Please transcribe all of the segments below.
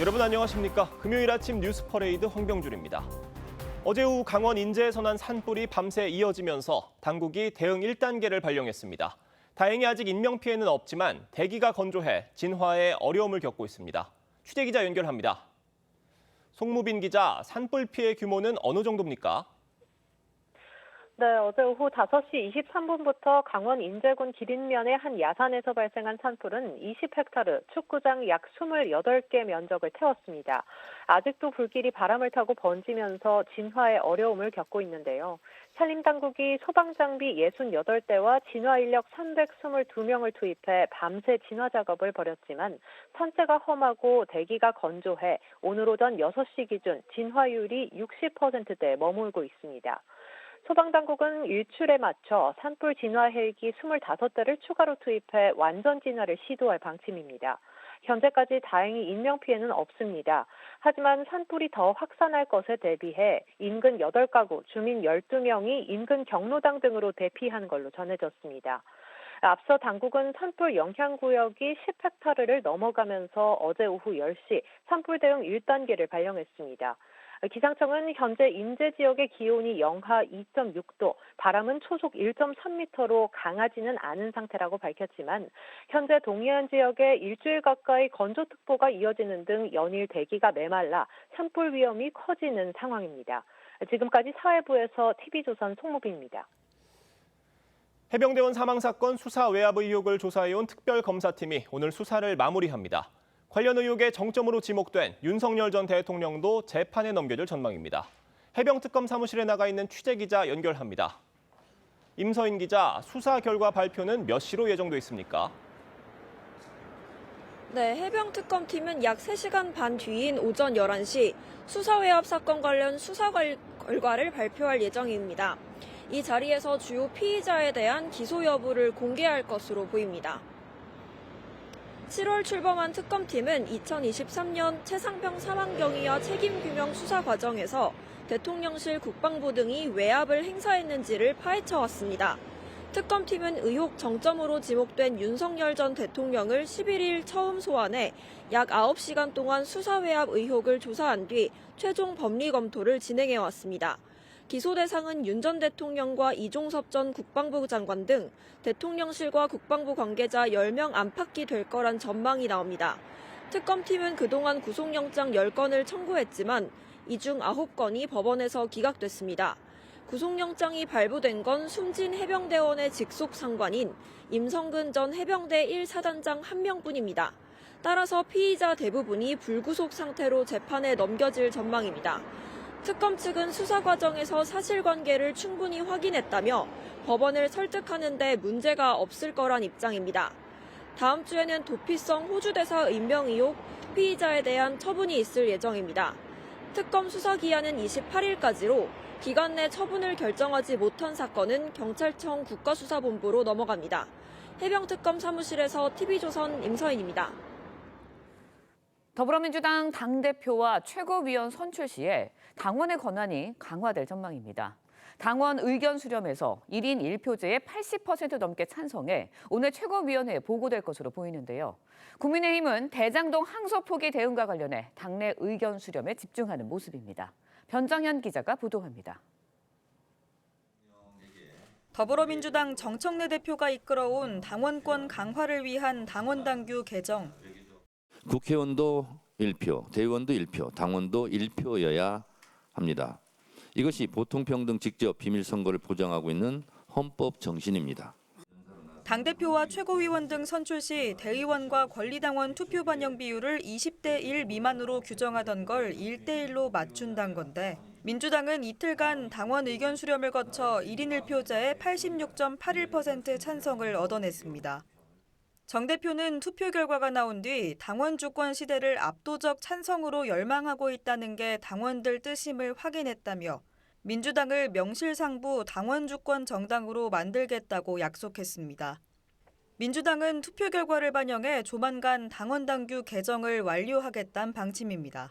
여러분 안녕하십니까? 금요일 아침 뉴스 퍼레이드 황병준입니다. 어제 오후 강원 인제에서 난 산불이 밤새 이어지면서 당국이 대응 1단계를 발령했습니다. 다행히 아직 인명피해는 없지만 대기가 건조해 진화에 어려움을 겪고 있습니다. 취재기자 연결합니다. 송무빈 기자, 산불 피해 규모는 어느 정도입니까? 네, 어제 오후 5시 23분부터 강원 인제군 기린면의 한 야산에서 발생한 산불은 20헥타르, 축구장 약 28개 면적을 태웠습니다. 아직도 불길이 바람을 타고 번지면서 진화에 어려움을 겪고 있는데요. 산림당국이 소방장비 68대와 진화인력 322명을 투입해 밤새 진화 작업을 벌였지만 산세가 험하고 대기가 건조해 오늘 오전 6시 기준 진화율이 60%대에 머물고 있습니다. 소방당국은 일출에 맞춰 산불 진화 헬기 25대를 추가로 투입해 완전 진화를 시도할 방침입니다. 현재까지 다행히 인명피해는 없습니다. 하지만 산불이 더 확산할 것에 대비해 인근 8가구, 주민 12명이 인근 경로당 등으로 대피한 걸로 전해졌습니다. 앞서 당국은 산불 영향구역이 10헥타르를 넘어가면서 어제 오후 10시 산불 대응 1단계를 발령했습니다. 기상청은 현재 인제 지역의 기온이 영하 2.6도, 바람은 초속 1.3m로 강하지는 않은 상태라고 밝혔지만 현재 동해안 지역에 일주일 가까이 건조특보가 이어지는 등 연일 대기가 메말라 산불 위험이 커지는 상황입니다. 지금까지 사회부에서 TV조선 송무빈입니다. 해병대원 사망 사건 수사 외압 의혹을 조사해온 특별검사팀이 오늘 수사를 마무리합니다. 관련 의혹의 정점으로 지목된 윤석열 전 대통령도 재판에 넘겨질 전망입니다. 해병특검 사무실에 나가 있는 취재기자 연결합니다. 임서인 기자, 수사 결과 발표는 몇 시로 예정돼 있습니까? 네, 해병특검팀은 약 3시간 반 뒤인 오전 11시 수사외압 사건 관련 수사 결과를 발표할 예정입니다. 이 자리에서 주요 피의자에 대한 기소 여부를 공개할 것으로 보입니다. 7월 출범한 특검팀은 2023년 최상병 사망 경위와 책임규명 수사 과정에서 대통령실 국방부 등이 외압을 행사했는지를 파헤쳐왔습니다. 특검팀은 의혹 정점으로 지목된 윤석열 전 대통령을 11일 처음 소환해 약 9시간 동안 수사 외압 의혹을 조사한 뒤 최종 법리 검토를 진행해왔습니다. 기소 대상은 윤 전 대통령과 이종섭 전 국방부 장관 등 대통령실과 국방부 관계자 10명 안팎이 될 거란 전망이 나옵니다. 특검팀은 그동안 구속영장 10건을 청구했지만 이 중 9건이 법원에서 기각됐습니다. 구속영장이 발부된 건 숨진 해병대원의 직속 상관인 임성근 전 해병대 1사단장 1명뿐입니다. 따라서 피의자 대부분이 불구속 상태로 재판에 넘겨질 전망입니다. 특검 측은 수사 과정에서 사실관계를 충분히 확인했다며 법원을 설득하는 데 문제가 없을 거란 입장입니다. 다음 주에는 도피성 호주대사 임명 의혹 피의자에 대한 처분이 있을 예정입니다. 특검 수사 기한은 28일까지로 기간 내 처분을 결정하지 못한 사건은 경찰청 국가수사본부로 넘어갑니다. 해병특검 사무실에서 TV조선 임서인입니다. 더불어민주당 당대표와 최고위원 선출 시에 당원의 권한이 강화될 전망입니다. 당원 의견 수렴에서 1인 1표제에 80% 넘게 찬성해 오늘 최고위원회에 보고될 것으로 보이는데요. 국민의힘은 대장동 항소 포기 대응과 관련해 당내 의견 수렴에 집중하는 모습입니다. 변정현 기자가 보도합니다. 더불어민주당 정청래 대표가 이끌어온 당원권 강화를 위한 당원당규 개정. 국회의원도 1표, 대의원도 1표, 당원도 1표여야 합니다. 이것이 보통평등 직접 비밀선거를 보장하고 있는 헌법 정신입니다. 당대표와 최고위원 등 선출 시 대의원과 권리당원 투표 반영 비율을 20대 1 미만으로 규정하던 걸 1대 1로 맞춘다는 건데 민주당은 이틀간 당원 의견 수렴을 거쳐 1인 1표제에 86.81% 찬성을 얻어냈습니다. 정 대표는 투표 결과가 나온 뒤 당원 주권 시대를 압도적 찬성으로 열망하고 있다는 게 당원들 뜻임을 확인했다며 민주당을 명실상부 당원 주권 정당으로 만들겠다고 약속했습니다. 민주당은 투표 결과를 반영해 조만간 당원당규 개정을 완료하겠다는 방침입니다.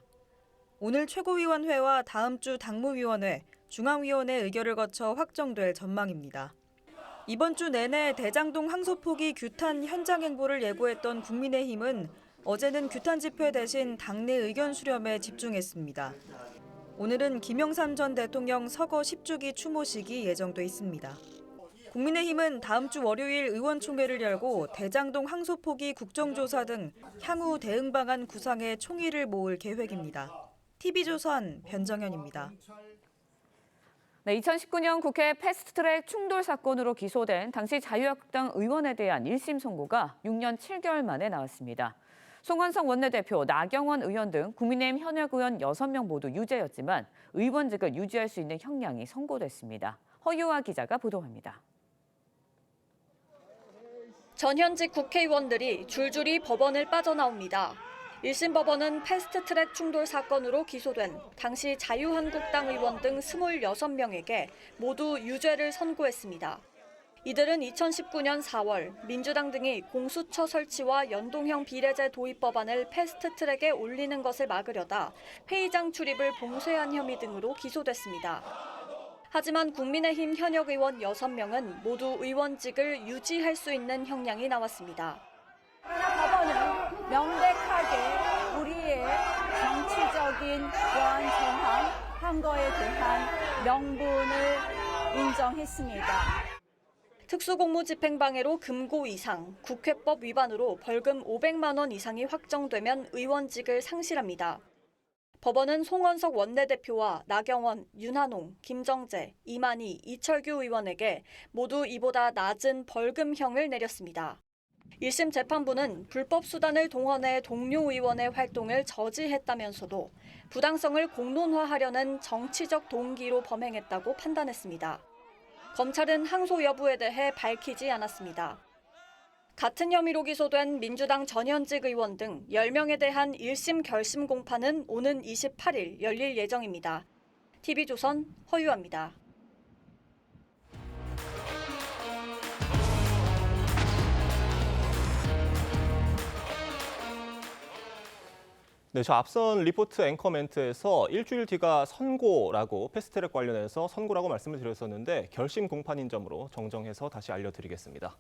오늘 최고위원회와 다음 주 당무위원회, 중앙위원회 의결을 거쳐 확정될 전망입니다. 이번 주 내내 대장동 항소 포기 규탄 현장 행보를 예고했던 국민의힘은 어제는 규탄 집회 대신 당내 의견 수렴에 집중했습니다. 오늘은 김영삼 전 대통령 서거 10주기 추모식이 예정돼 있습니다. 국민의힘은 다음 주 월요일 의원총회를 열고 대장동 항소 포기 국정조사 등 향후 대응 방안 구상에 총의를 모을 계획입니다. TV조선 변정현입니다. 네, 2019년 국회 패스트트랙 충돌 사건으로 기소된 당시 자유한국당 의원에 대한 1심 선고가 6년 7개월 만에 나왔습니다. 송원석 원내대표, 나경원 의원 등 국민의힘 현역 의원 6명 모두 유죄였지만 의원직을 유지할 수 있는 형량이 선고됐습니다. 허유아 기자가 보도합니다. 전현직 국회의원들이 줄줄이 법원을 빠져나옵니다. 1심 법원은 패스트트랙 충돌 사건으로 기소된 당시 자유한국당 의원 등 26명에게 모두 유죄를 선고했습니다. 이들은 2019년 4월 민주당 등이 공수처 설치와 연동형 비례제 도입 법안을 패스트트랙에 올리는 것을 막으려다 회의장 출입을 봉쇄한 혐의 등으로 기소됐습니다. 하지만 국민의힘 현역 의원 6명은 모두 의원직을 유지할 수 있는 형량이 나왔습니다. 그러나 법원은 명백하게 우리의 정치적인 보안 정황한 거에 대한 명분을 인정했습니다. 특수공무집행방해로 금고 이상, 국회법 위반으로 벌금 500만 원 이상이 확정되면 의원직을 상실합니다. 법원은 송원석 원내대표와 나경원, 윤한홍, 김정재, 이만희, 이철규 의원에게 모두 이보다 낮은 벌금형을 내렸습니다. 1심 재판부는 불법 수단을 동원해 동료 의원의 활동을 저지했다면서도 부당성을 공론화하려는 정치적 동기로 범행했다고 판단했습니다. 검찰은 항소 여부에 대해 밝히지 않았습니다. 같은 혐의로 기소된 민주당 전현직 의원 등 10명에 대한 1심 결심 공판은 오는 28일 열릴 예정입니다. TV조선 허유아입니다. 네, 저 앞선 리포트 앵커 멘트에서 일주일 뒤가 선고라고 패스트트랙 관련해서 선고라고 말씀을 드렸었는데 결심 공판인 점으로 정정해서 다시 알려드리겠습니다.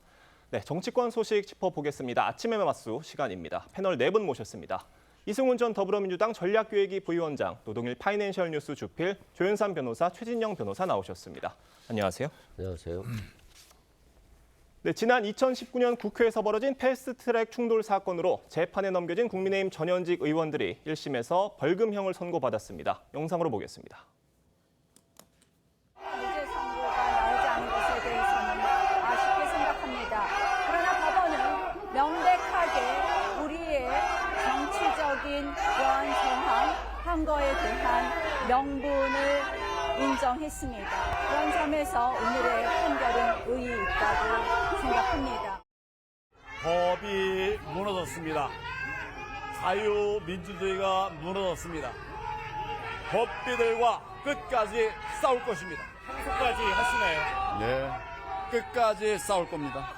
네, 정치권 소식 짚어보겠습니다. 아침에 맞수 시간입니다. 패널 4분 모셨습니다. 이승훈 전 더불어민주당 전략기획위 부위원장, 노동일 파이낸셜 뉴스 주필, 조윤삼 변호사, 최진영 변호사 나오셨습니다. 안녕하세요. 안녕하세요. 네, 지난 2019년 국회에서 벌어진 패스트트랙 충돌 사건으로 재판에 넘겨진 국민의힘 전현직 의원들이 1심에서 벌금형을 선고받았습니다. 영상으로 보겠습니다. 무죄 선고가 나오지 않은 것에 대해서는 아쉽게 생각합니다. 그러나 법원은 명백하게 우리의 정치적인 보안 정황한 거에 대한 명분을 인정했습니다. 그런 점에서 오늘의 판결은 의의 있다고 생각합니다. 법이 무너졌습니다. 자유민주주의가 무너졌습니다. 법비들과 끝까지 싸울 것입니다. 항소까지 하시나요? 네, 끝까지 싸울 겁니다.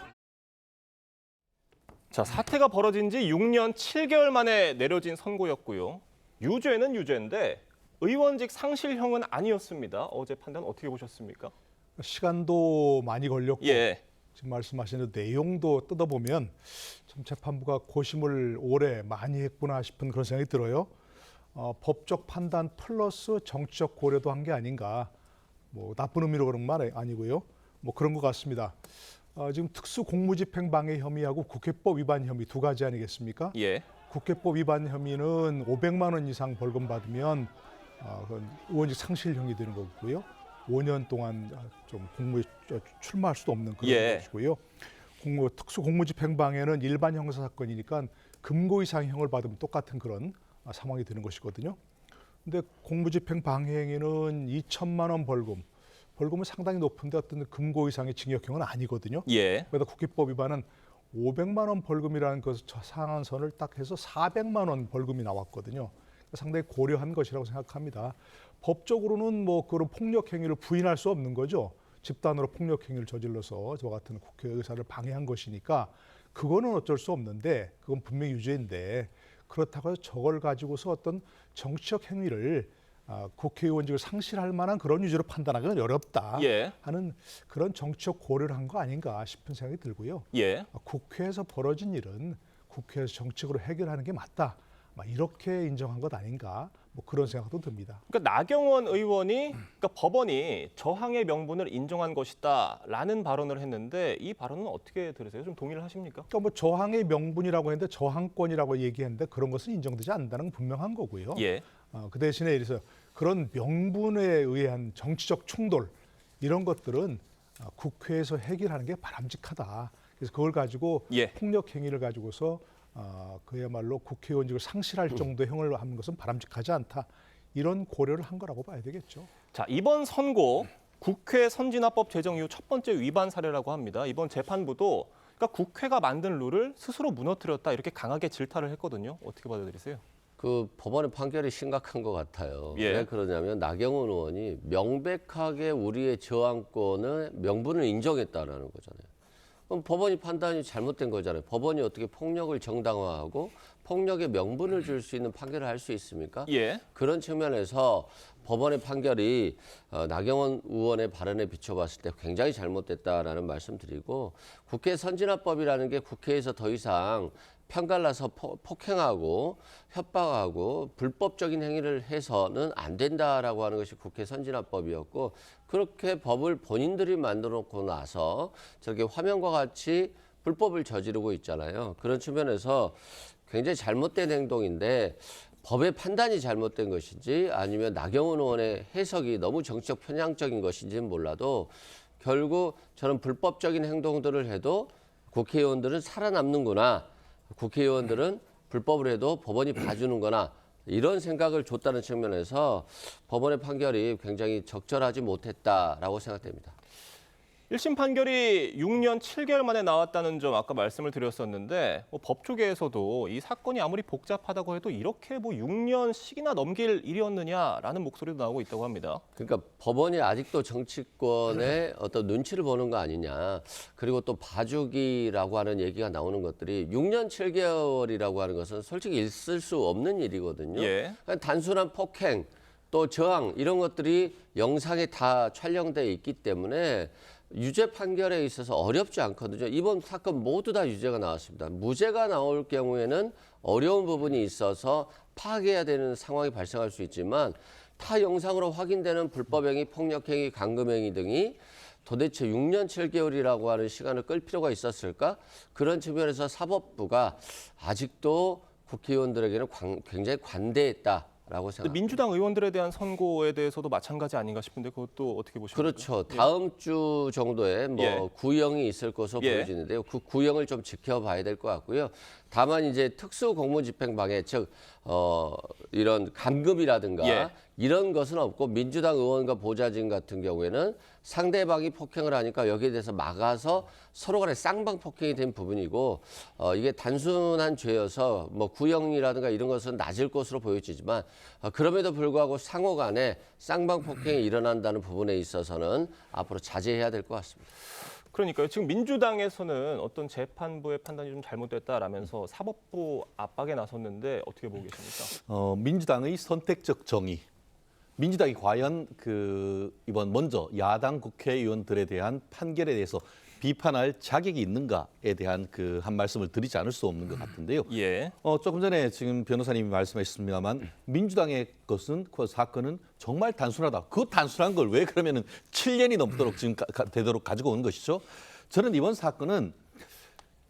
자, 사태가 벌어진 지 6년 7개월 만에 내려진 선고였고요. 유죄는 유죄인데 의원직 상실형은 아니었습니다. 어제 판단 어떻게 보셨습니까? 시간도 많이 걸렸고 예. 지금 말씀하시는 내용도 뜯어보면 참 재판부가 고심을 오래 많이 했구나 싶은 그런 생각이 들어요. 법적 판단 플러스 정치적 고려도 한 게 아닌가. 뭐 나쁜 의미로 그런 말 아니고요. 뭐 그런 것 같습니다. 지금 특수공무집행방해 혐의하고 국회법 위반 혐의 두 가지 아니겠습니까? 예. 국회법 위반 혐의는 500만 원 이상 벌금 받으면 그건 의원직 상실형이 되는 거고요. 5년 동안 좀 공무에 출마할 수도 없는 그런 것이고요. 특수공무집행방해는 일반 형사 사건이니까 금고 이상형을 받으면 똑같은 그런 상황이 되는 것이거든요. 근데 공무집행방해 행위는 2천만 원 벌금은 상당히 높은데 어떤 금고 이상의 징역형은 아니거든요. 예. 그래서 국회법 위반은 500만 원 벌금이라는 그 상한선을 딱 해서 400만 원 벌금이 나왔거든요. 상당히 고려한 것이라고 생각합니다. 법적으로는 뭐 그런 폭력 행위를 부인할 수 없는 거죠. 집단으로 폭력 행위를 저질러서 저 같은 국회의사를 방해한 것이니까 그거는 어쩔 수 없는데 그건 분명히 유죄인데 그렇다고 해서 저걸 가지고서 어떤 정치적 행위를 국회의원직을 상실할 만한 그런 유죄로 판단하기는 어렵다 하는 그런 정치적 고려를 한 거 아닌가 싶은 생각이 들고요. 예. 국회에서 벌어진 일은 국회에서 정책으로 해결하는 게 맞다. 이렇게 인정한 것 아닌가 뭐 그런 생각도 듭니다. 그러니까 나경원 의원이 그러니까 법원이 저항의 명분을 인정한 것이다라는 발언을 했는데 이 발언은 어떻게 들으세요? 좀 동의를 하십니까? 그러니까 뭐 저항의 명분이라고 했는데 저항권이라고 얘기했는데 그런 것은 인정되지 않는다는 건 분명한 거고요. 예. 그 대신에 그래서 그런 명분에 의한 정치적 충돌 이런 것들은 국회에서 해결하는 게 바람직하다. 그래서 그걸 가지고 예. 폭력 행위를 가지고서 그야말로 국회의원직을 상실할 정도의 형을 하는 것은 바람직하지 않다. 이런 고려를 한 거라고 봐야 되겠죠. 자, 이번 선고 국회 선진화법 제정 이후 첫 번째 위반 사례라고 합니다. 이번 재판부도 그러니까 국회가 만든 룰을 스스로 무너뜨렸다 이렇게 강하게 질타를 했거든요. 어떻게 받아들이세요? 그 법원의 판결이 심각한 것 같아요. 예. 왜 그러냐면 나경원 의원이 명백하게 우리의 저항권의 명분을 인정했다라는 거잖아요. 그럼 법원이 판단이 잘못된 거잖아요. 법원이 어떻게 폭력을 정당화하고 폭력의 명분을 줄 수 있는 판결을 할 수 있습니까? 예. 그런 측면에서 법원의 판결이 나경원 의원의 발언에 비춰봤을 때 굉장히 잘못됐다라는 말씀드리고 국회 선진화법이라는 게 국회에서 더 이상 편갈라서 폭행하고 협박하고 불법적인 행위를 해서는 안 된다라고 하는 것이 국회 선진화법이었고 그렇게 법을 본인들이 만들어 놓고 나서 저렇게 화면과 같이 불법을 저지르고 있잖아요. 그런 측면에서 굉장히 잘못된 행동인데 법의 판단이 잘못된 것인지 아니면 나경원 의원의 해석이 너무 정치적 편향적인 것인지는 몰라도 결국 저런 불법적인 행동들을 해도 국회의원들은 살아남는구나. 국회의원들은 불법을 해도 법원이 봐주는구나. 이런 생각을 줬다는 측면에서 법원의 판결이 굉장히 적절하지 못했다라고 생각됩니다. 1심 판결이 6년 7개월 만에 나왔다는 점 아까 말씀을 드렸었는데 법 쪽에서도 이 사건이 아무리 복잡하다고 해도 이렇게 6년씩이나 넘길 일이었느냐라는 목소리도 나오고 있다고 합니다. 그러니까 법원이 아직도 정치권의 어떤 눈치를 보는 거 아니냐. 그리고 또 봐주기라고 하는 얘기가 나오는 것들이 6년 7개월이라고 하는 것은 솔직히 있을 수 없는 일이거든요. 예. 그러니까 단순한 폭행 또 저항 이런 것들이 영상에 다 촬영돼 있기 때문에 유죄 판결에 있어서 어렵지 않거든요. 이번 사건 모두 다 유죄가 나왔습니다. 무죄가 나올 경우에는 어려운 부분이 있어서 파악해야 되는 상황이 발생할 수 있지만 타 영상으로 확인되는 불법행위, 폭력행위, 감금행위 등이 도대체 6년 7개월이라고 하는 시간을 끌 필요가 있었을까? 그런 측면에서 사법부가 아직도 국회의원들에게는 굉장히 관대했다. 라고 생각합니다. 민주당 의원들에 대한 선고에 대해서도 마찬가지 아닌가 싶은데 그것도 어떻게 보십니까? 그렇죠. 다음 주 정도에 구형이 있을 것으로 보여지는데요. 그 구형을 좀 지켜봐야 될 것 같고요. 다만 이제 특수공무집행방해 즉 이런 감금이라든가 이런 것은 없고 민주당 의원과 보좌진 같은 경우에는 상대방이 폭행을 하니까 여기에 대해서 막아서 서로 간에 쌍방 폭행이 된 부분이고 이게 단순한 죄여서 구형이라든가 이런 것은 낮을 것으로 보여지지만 그럼에도 불구하고 상호 간에 쌍방 폭행이 일어난다는 부분에 있어서는 앞으로 자제해야 될 것 같습니다. 그러니까요. 지금 민주당에서는 어떤 재판부의 판단이 좀 잘못됐다라면서 사법부 압박에 나섰는데 어떻게 보고 계십니까? 민주당의 선택적 정의. 민주당이 과연 이번 먼저 야당 국회의원들에 대한 판결에 대해서 비판할 자격이 있는가에 대한 한 말씀을 드리지 않을 수 없는 것 같은데요. 예. 조금 전에 지금 변호사님이 말씀하셨습니다만 민주당의 그 사건은 정말 단순하다. 그 단순한 걸 왜 그러면은 7년이 넘도록 지금 되도록 가지고 온 것이죠. 저는 이번 사건은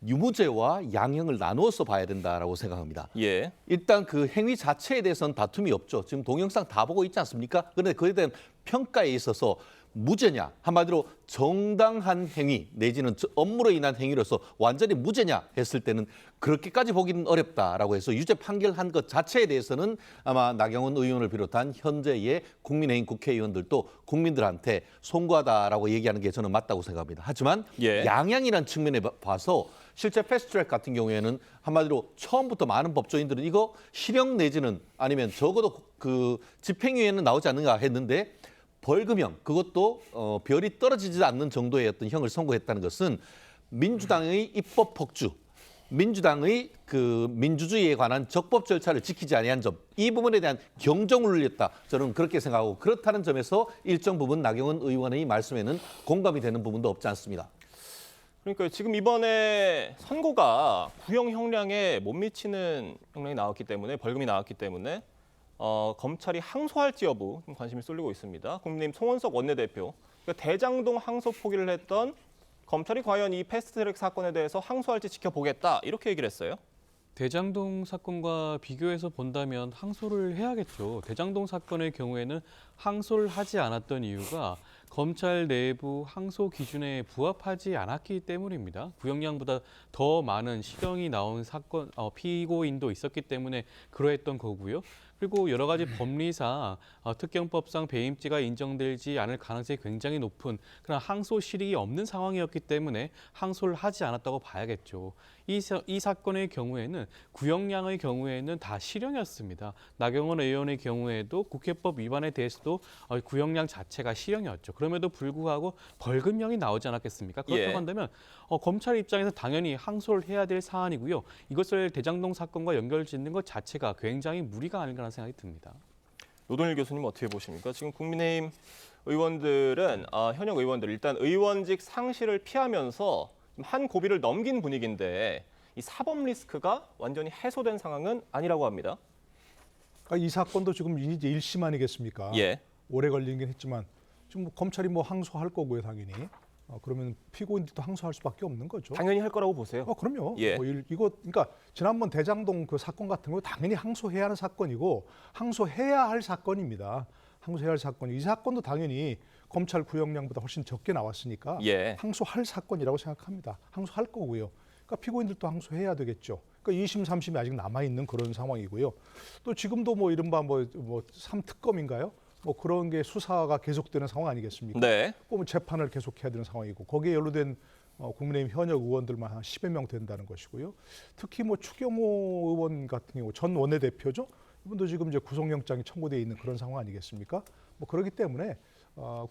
유무죄와 양형을 나누어서 봐야 된다라고 생각합니다. 예. 일단 그 행위 자체에 대해서는 다툼이 없죠. 지금 동영상 다 보고 있지 않습니까? 그런데 그에 대한 평가에 있어서 무죄냐, 한마디로 정당한 행위 내지는 업무로 인한 행위로서 완전히 무죄냐 했을 때는 그렇게까지 보기는 어렵다라고 해서 유죄 판결한 것 자체에 대해서는 아마 나경원 의원을 비롯한 현재의 국민의힘 국회의원들도 국민들한테 송구하다라고 얘기하는 게 저는 맞다고 생각합니다. 하지만 양형이라는 측면에 봐서 실제 패스트트랙 같은 경우에는 한마디로 처음부터 많은 법조인들은 이거 실형 내지는 아니면 적어도 그 집행유예는 나오지 않는가 했는데 벌금형, 그것도 별이 떨어지지 않는 정도의 어떤 형을 선고했다는 것은 민주당의 입법 폭주, 민주당의 그 민주주의에 관한 적법 절차를 지키지 아니한 점, 이 부분에 대한 경종을 울렸다. 저는 그렇게 생각하고 그렇다는 점에서 일정 부분 나경원 의원의 말씀에는 공감이 되는 부분도 없지 않습니다. 그러니까 지금 이번에 선고가 구형 형량에 못 미치는 형량이 나왔기 때문에 벌금이 나왔기 때문에 검찰이 항소할지 여부 관심이 쏠리고 있습니다. 국민의힘 송원석 원내대표, 그러니까 대장동 항소 포기를 했던 검찰이 과연 이 패스트트랙 사건에 대해서 항소할지 지켜보겠다 이렇게 얘기를 했어요. 대장동 사건과 비교해서 본다면 항소를 해야겠죠. 대장동 사건의 경우에는 항소를 하지 않았던 이유가 검찰 내부 항소 기준에 부합하지 않았기 때문입니다. 구형량보다 더 많은 실형이 나온 사건 피고인도 있었기 때문에 그러했던 거고요. 그리고 여러 가지 법리상 특경법상 배임죄가 인정되지 않을 가능성이 굉장히 높은 그런 항소 실익이 없는 상황이었기 때문에 항소를 하지 않았다고 봐야겠죠. 이 사건의 경우에는 구형량의 경우에는 다 실형이었습니다. 나경원 의원의 경우에도 국회법 위반에 대해서도 구형량 자체가 실형이었죠. 그럼에도 불구하고 벌금형이 나오지 않았겠습니까? 그렇다고 한다면 검찰 입장에서 당연히 항소를 해야 될 사안이고요. 이것을 대장동 사건과 연결짓는 것 자체가 굉장히 무리가 아닌가라는 생각이 듭니다. 노동일 교수님 어떻게 보십니까? 지금 국민의힘 의원들은 현역 의원들 일단 의원직 상실을 피하면서 한 고비를 넘긴 분위기인데 이 사법 리스크가 완전히 해소된 상황은 아니라고 합니다. 그러니까 이 사건도 지금 이제 1심 아니겠습니까? 예. 오래 걸리긴 했지만 지금 검찰이 뭐 항소할 거고요, 당연히. 그러면 피고인들도 항소할 수밖에 없는 거죠. 당연히 할 거라고 보세요. 그럼요. 예. 이거 그러니까 지난번 대장동 그 사건 같은 거 당연히 항소해야 하는 사건이고 항소해야 할 사건입니다. 항소해야 할 사건이 이 사건도 당연히 검찰 구형량보다 훨씬 적게 나왔으니까 예. 항소할 사건이라고 생각합니다. 항소할 거고요. 그러니까 피고인들도 항소해야 되겠죠. 그러니까 2심, 3심이 아직 남아 있는 그런 상황이고요. 또 지금도 뭐 이른바 뭐 3특검인가요? 뭐 그런 게 수사가 계속되는 상황 아니겠습니까? 네. 뭐 재판을 계속해야 되는 상황이고 거기에 연루된 국민의힘 현역 의원들만 한 10여 명 된다는 것이고요. 특히 뭐 추경호 의원 같은 경우 전 원내대표죠. 이분도 지금 이제 구속영장이 청구돼 있는 그런 상황 아니겠습니까? 뭐 그렇기 때문에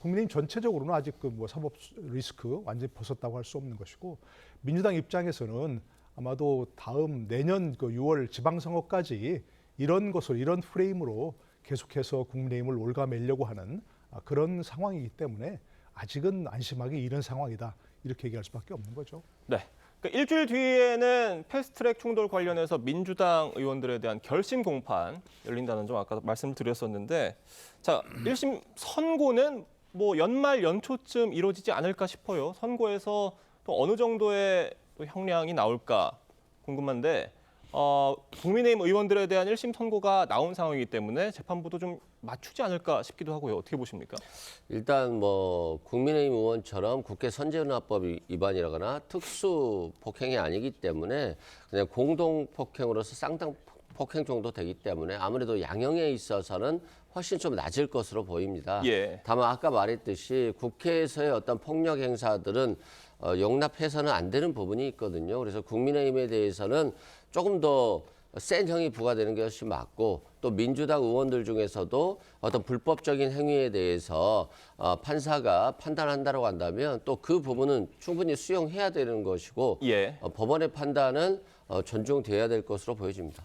국민의힘 전체적으로는 아직 그 뭐 사법 리스크 완전히 벗었다고 할 수 없는 것이고 민주당 입장에서는 아마도 다음 내년 그 6월 지방선거까지 이런 것을 이런 프레임으로 계속해서 국민의힘을 올가매려고 하는 그런 상황이기 때문에 아직은 안심하기 이른 상황이다. 이렇게 얘기할 수밖에 없는 거죠. 네. 그러니까 일주일 뒤에는 패스트트랙 충돌 관련해서 민주당 의원들에 대한 결심 공판 열린다는 점 아까 말씀을 드렸었는데 자, 1심 선고는 뭐 연말 연초쯤 이루어지지 않을까 싶어요. 선고에서 또 어느 정도의 또 형량이 나올까 궁금한데 국민의힘 의원들에 대한 1심 선고가 나온 상황이기 때문에 재판부도 좀 맞추지 않을까 싶기도 하고요. 어떻게 보십니까? 일단 뭐 국민의힘 의원처럼 국회 선제연합법 위반이라거나 특수 폭행이 아니기 때문에 그냥 공동 폭행으로서 쌍당 폭행 정도 되기 때문에 아무래도 양형에 있어서는 훨씬 좀 낮을 것으로 보입니다. 예. 다만 아까 말했듯이 국회에서의 어떤 폭력 행사들은 용납해서는 안 되는 부분이 있거든요. 그래서 국민의힘에 대해서는 조금 더 센 형이 부과되는 것이 맞고 또 민주당 의원들 중에서도 어떤 불법적인 행위에 대해서 판사가 판단한다고 한다면 또 그 부분은 충분히 수용해야 되는 것이고 예. 법원의 판단은 존중돼야 될 것으로 보여집니다.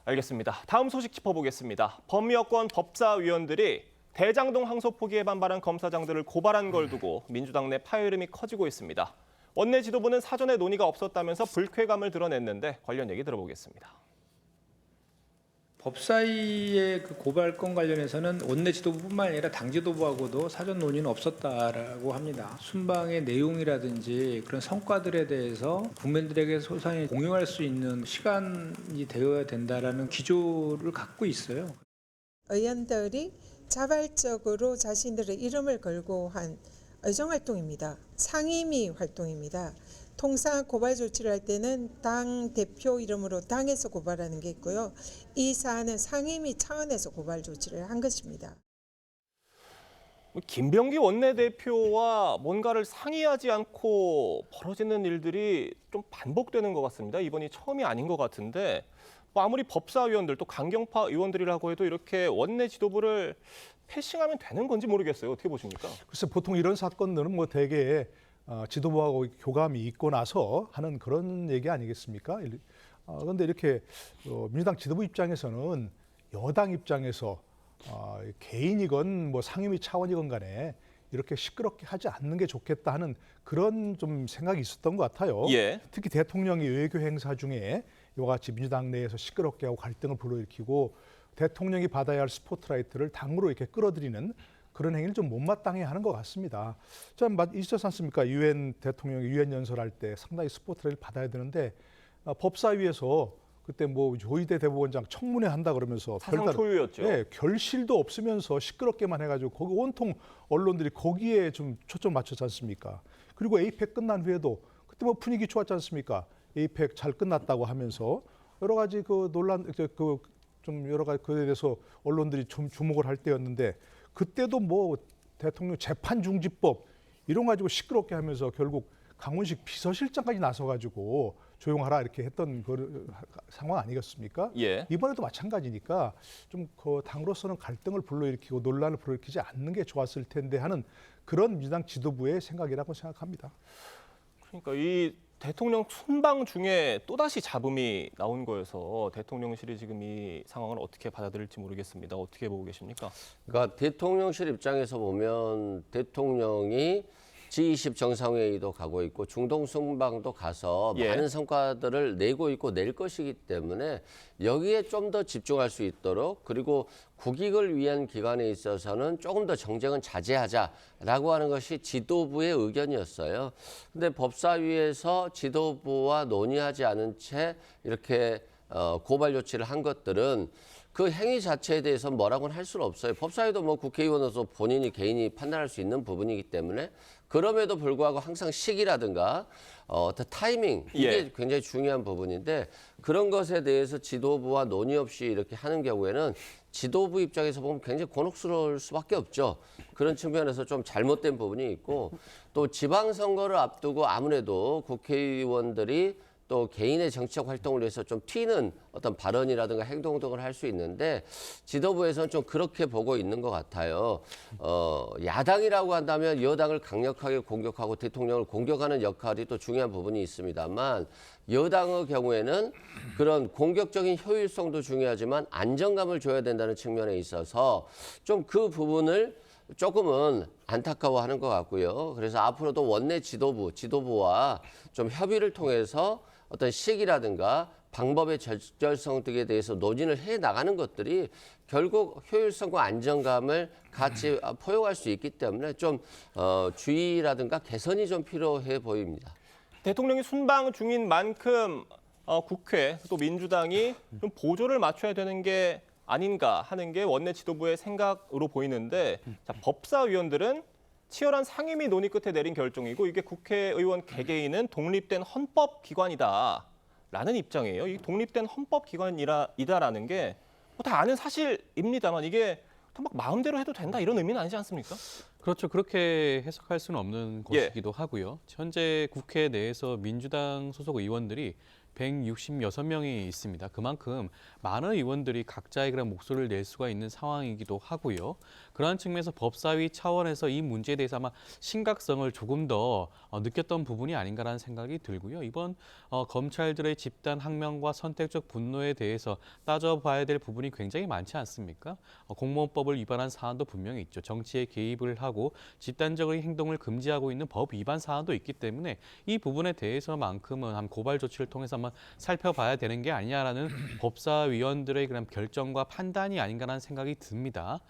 알겠습니다. 다음 소식 짚어보겠습니다. 범여권 법사위원들이 대장동 항소 포기에 반발한 검사장들을 고발한 걸 두고 민주당 내 파열음이 커지고 있습니다. 원내 지도부는 사전에 논의가 없었다면서 불쾌감을 드러냈는데 관련 얘기 들어보겠습니다. 법사위의 그 고발건 관련해서는 원내 지도부뿐만 아니라 당 지도부하고도 사전 논의는 없었다라고 합니다. 순방의 내용이라든지 그런 성과들에 대해서 국민들에게 소상히 공유할 수 있는 시간이 되어야 된다라는 기조를 갖고 있어요. 의원들이 자발적으로 자신들의 이름을 걸고 한 의정활동입니다. 상임위 활동입니다. 통상 고발 조치를 할 때는 당 대표 이름으로 당에서 고발하는 게 있고요. 이 사안은 상임위 차원에서 고발 조치를 한 것입니다. 김병기 원내대표와 뭔가를 상의하지 않고 벌어지는 일들이 좀 반복되는 것 같습니다. 이번이 처음이 아닌 것 같은데 뭐 아무리 법사위원들 또 강경파 의원들이라고 해도 이렇게 원내 지도부를 패싱하면 되는 건지 모르겠어요. 어떻게 보십니까? 글쎄 보통 이런 사건들은 뭐 대개 지도부하고 교감이 있고 나서 하는 그런 얘기 아니겠습니까? 그런데 이렇게 민주당 지도부 입장에서는 여당 입장에서 개인이건 뭐 상임위 차원이건 간에 이렇게 시끄럽게 하지 않는 게 좋겠다 하는 그런 좀 생각이 있었던 것 같아요. 예. 특히 대통령이 외교 행사 중에 이와 같이 민주당 내에서 시끄럽게 하고 갈등을 불러일으키고 대통령이 받아야 할 스포트라이트를 당으로 이렇게 끌어들이는 그런 행위를 좀 못마땅해 하는 것 같습니다. 참 있었지 않습니까? 유엔 대통령이 유엔 연설할 때 상당히 스포트라이트를 받아야 되는데 법사위에서 그때 뭐 조희대 대법원장 청문회 한다 그러면서 사상 초유였죠. 네, 결실도 없으면서 시끄럽게만 해가지고 거기 온통 언론들이 거기에 좀 초점 맞췄지 않습니까? 그리고 에이펙 끝난 후에도 그때 뭐 분위기 좋았지 않습니까? 에이펙 잘 끝났다고 하면서 여러 가지 그 논란 좀 여러 가지 그에 대해서 언론들이 좀 주목을 할 때였는데 그때도 뭐 대통령 재판 중지법 이런 거 가지고 시끄럽게 하면서 결국 강훈식 비서실장까지 나서가지고 조용하라 이렇게 했던 그 상황 아니겠습니까? 예. 이번에도 마찬가지니까 좀 그 당으로서는 갈등을 불러일으키고 논란을 불러일으키지 않는 게 좋았을 텐데 하는 그런 민주당 지도부의 생각이라고 생각합니다. 그러니까 이 대통령 순방 중에 또다시 잡음이 나온 거여서 대통령실이 지금 이 상황을 어떻게 받아들일지 모르겠습니다. 어떻게 보고 계십니까? 그러니까 대통령실 입장에서 보면 대통령이 G20 정상회의도 가고 있고 중동 순방도 가서 예. 많은 성과들을 내고 있고 낼 것이기 때문에 여기에 좀 더 집중할 수 있도록 그리고 국익을 위한 기관에 있어서는 조금 더 정쟁은 자제하자라고 하는 것이 지도부의 의견이었어요. 근데 법사위에서 지도부와 논의하지 않은 채 이렇게 고발 조치를 한 것들은 그 행위 자체에 대해서 뭐라고는 할 수는 없어요. 법사위도 뭐 국회의원으로서 본인이 개인이 판단할 수 있는 부분이기 때문에 그럼에도 불구하고 항상 시기라든가 타이밍 이게 예. 굉장히 중요한 부분인데 그런 것에 대해서 지도부와 논의 없이 이렇게 하는 경우에는 지도부 입장에서 보면 굉장히 곤혹스러울 수밖에 없죠. 그런 측면에서 좀 잘못된 부분이 있고 또 지방선거를 앞두고 아무래도 국회의원들이 또 개인의 정치적 활동을 위해서 좀 튀는 어떤 발언이라든가 행동 등을 할 수 있는데 지도부에서는 좀 그렇게 보고 있는 것 같아요. 야당이라고 한다면 여당을 강력하게 공격하고 대통령을 공격하는 역할이 또 중요한 부분이 있습니다만 여당의 경우에는 그런 공격적인 효율성도 중요하지만 안정감을 줘야 된다는 측면에 있어서 좀 그 부분을 조금은 안타까워하는 것 같고요. 그래서 앞으로도 원내 지도부와 좀 협의를 통해서 어떤 시기라든가 방법의 적절성 등에 대해서 논의를 해 나가는 것들이 결국 효율성과 안정감을 같이 포용할 수 있기 때문에 좀 주의라든가 개선이 좀 필요해 보입니다. 대통령이 순방 중인 만큼 국회 또 민주당이 좀 보조를 맞춰야 되는 게 아닌가 하는 게 원내 지도부의 생각으로 보이는데 자, 법사위원들은 치열한 상임위 논의 끝에 내린 결정이고 이게 국회의원 개개인은 독립된 헌법기관이다라는 입장이에요. 이 독립된 헌법기관이다라는 게 다 아는 사실입니다만 이게 또 막 마음대로 해도 된다 이런 의미는 아니지 않습니까? 그렇죠. 그렇게 해석할 수는 없는 것이기도 하고요. 현재 국회 내에서 민주당 소속 의원들이 166명이 있습니다. 그만큼 많은 의원들이 각자의 그런 목소리를 낼 수가 있는 상황이기도 하고요. 그러한 측면에서 법사위 차원에서 이 문제에 대해서 아마 심각성을 조금 더 느꼈던 부분이 아닌가라는 생각이 들고요. 이번 검찰들의 집단 항명과 선택적 분노에 대해서 따져봐야 될 부분이 굉장히 많지 않습니까? 공무원법을 위반한 사안도 분명히 있죠. 정치에 개입을 하고 집단적인 행동을 금지하고 있는 법 위반 사안도 있기 때문에 이 부분에 대해서만큼은 한 고발 조치를 통해서 한번 살펴봐야 되는 게 아니냐라는 법사위원들의 그런 결정과 판단이 아닌가라는 생각이 듭니다.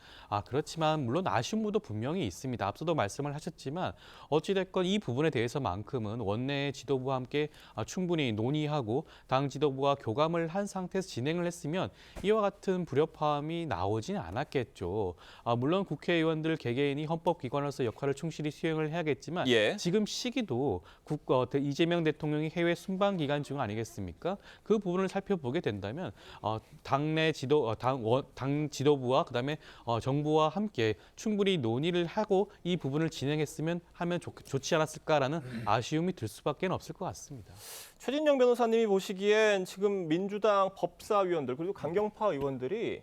그렇지만 물론 아쉬운 부분도 분명히 있습니다. 앞서도 말씀을 하셨지만 어찌됐건 이 부분에 대해서만큼은 원내 지도부와 함께 충분히 논의하고 당 지도부와 교감을 한 상태에서 진행을 했으면 이와 같은 불협화음이 나오진 않았겠죠. 물론 국회의원들 개개인이 헌법기관으로서 역할을 충실히 수행을 해야겠지만 지금 시기도 이재명 대통령이 해외 순방 기간 중 아니겠습니까? 그 부분을 살펴보게 된다면 당내 당 지도부와 그다음에 정부와 함께 충분히 논의를 하고 이 부분을 진행했으면 하면 좋지 않았을까라는 아쉬움이 들 수밖에 없을 것 같습니다. 최진영 변호사님이 보시기엔 지금 민주당 법사위원들 그리고 강경파 의원들이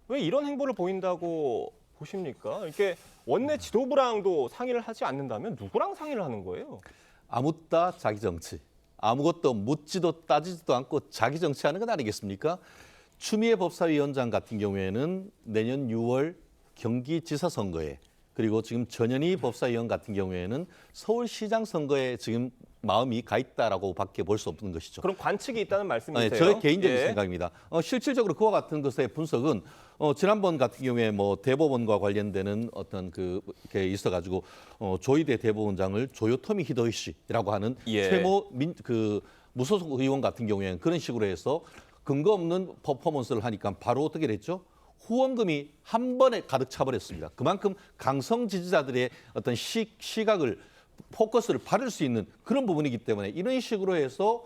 왜 이런 행보를 보인다고 보십니까? 이렇게 원내 지도부랑도 상의를 하지 않는다면 누구랑 상의를 하는 거예요? 아무따 자기 정치. 아무것도 묻지도 따지지도 않고 자기 정치하는 건 아니겠습니까? 추미애 법사위원장 같은 경우에는 내년 6월 경기지사 선거에 그리고 지금 전현희 법사위원 같은 경우에는 서울시장 선거에 지금 마음이 가 있다라고 밖에 볼 수 없는 것이죠. 그럼 관측이 있다는 말씀이세요? 네, 저의 개인적인 예. 생각입니다. 실질적으로 그와 같은 것의 분석은 지난번 같은 경우에 뭐 대법원과 관련되는 어떤 그게 있어가지고 조희대 대법원장을 조요토미 히데요시라고 하는 예. 최모 무소속 의원 같은 경우에는 그런 식으로 해서 근거 없는 퍼포먼스를 하니까 바로 어떻게 됐죠? 후원금이 한 번에 가득 차버렸습니다. 그만큼 강성 지지자들의 어떤 시각을 포커스를 바를 수 있는 그런 부분이기 때문에 이런 식으로 해서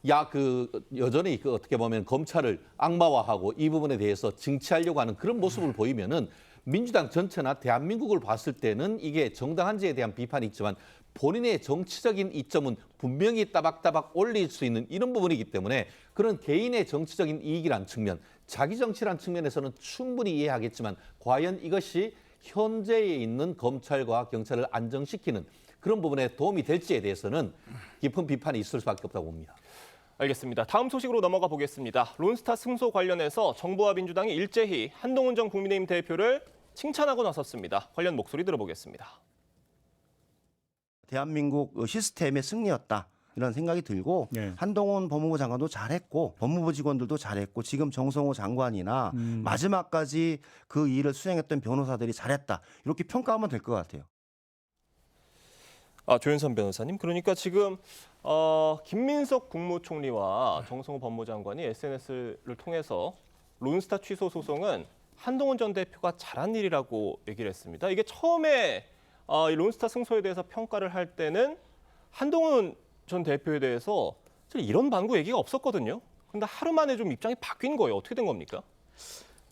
여전히 어떻게 보면 검찰을 악마화하고 이 부분에 대해서 징치하려고 하는 그런 모습을 보이면은 민주당 전체나 대한민국을 봤을 때는 이게 정당한지에 대한 비판이 있지만 본인의 정치적인 이점은 분명히 따박따박 올릴 수 있는 이런 부분이기 때문에 그런 개인의 정치적인 이익이란 측면, 자기 정치란 측면에서는 충분히 이해하겠지만 과연 이것이 현재에 있는 검찰과 경찰을 안정시키는 그런 부분에 도움이 될지에 대해서는 깊은 비판이 있을 수밖에 없다고 봅니다. 알겠습니다. 다음 소식으로 넘어가 보겠습니다. 론스타 승소 관련해서 정부와 민주당이 일제히 한동훈 전 국민의힘 대표를 칭찬하고 나섰습니다. 관련 목소리 들어보겠습니다. 대한민국 시스템의 승리였다. 이런 생각이 들고 한동훈 법무부 장관도 잘했고 법무부 직원들도 잘했고 지금 정성호 장관이나 마지막까지 그 일을 수행했던 변호사들이 잘했다. 이렇게 평가하면 될 것 같아요. 조윤선 변호사님, 그러니까 지금 김민석 국무총리와 정성호 법무장관이 SNS를 통해서 론스타 취소 소송은 한동훈 전 대표가 잘한 일이라고 얘기를 했습니다. 이게 처음에 이 론스타 승소에 대해서 평가를 할 때는 한동훈 전 대표에 대해서 이런 방구 얘기가 없었거든요. 근데 하루 만에 좀 입장이 바뀐 거예요. 어떻게 된 겁니까?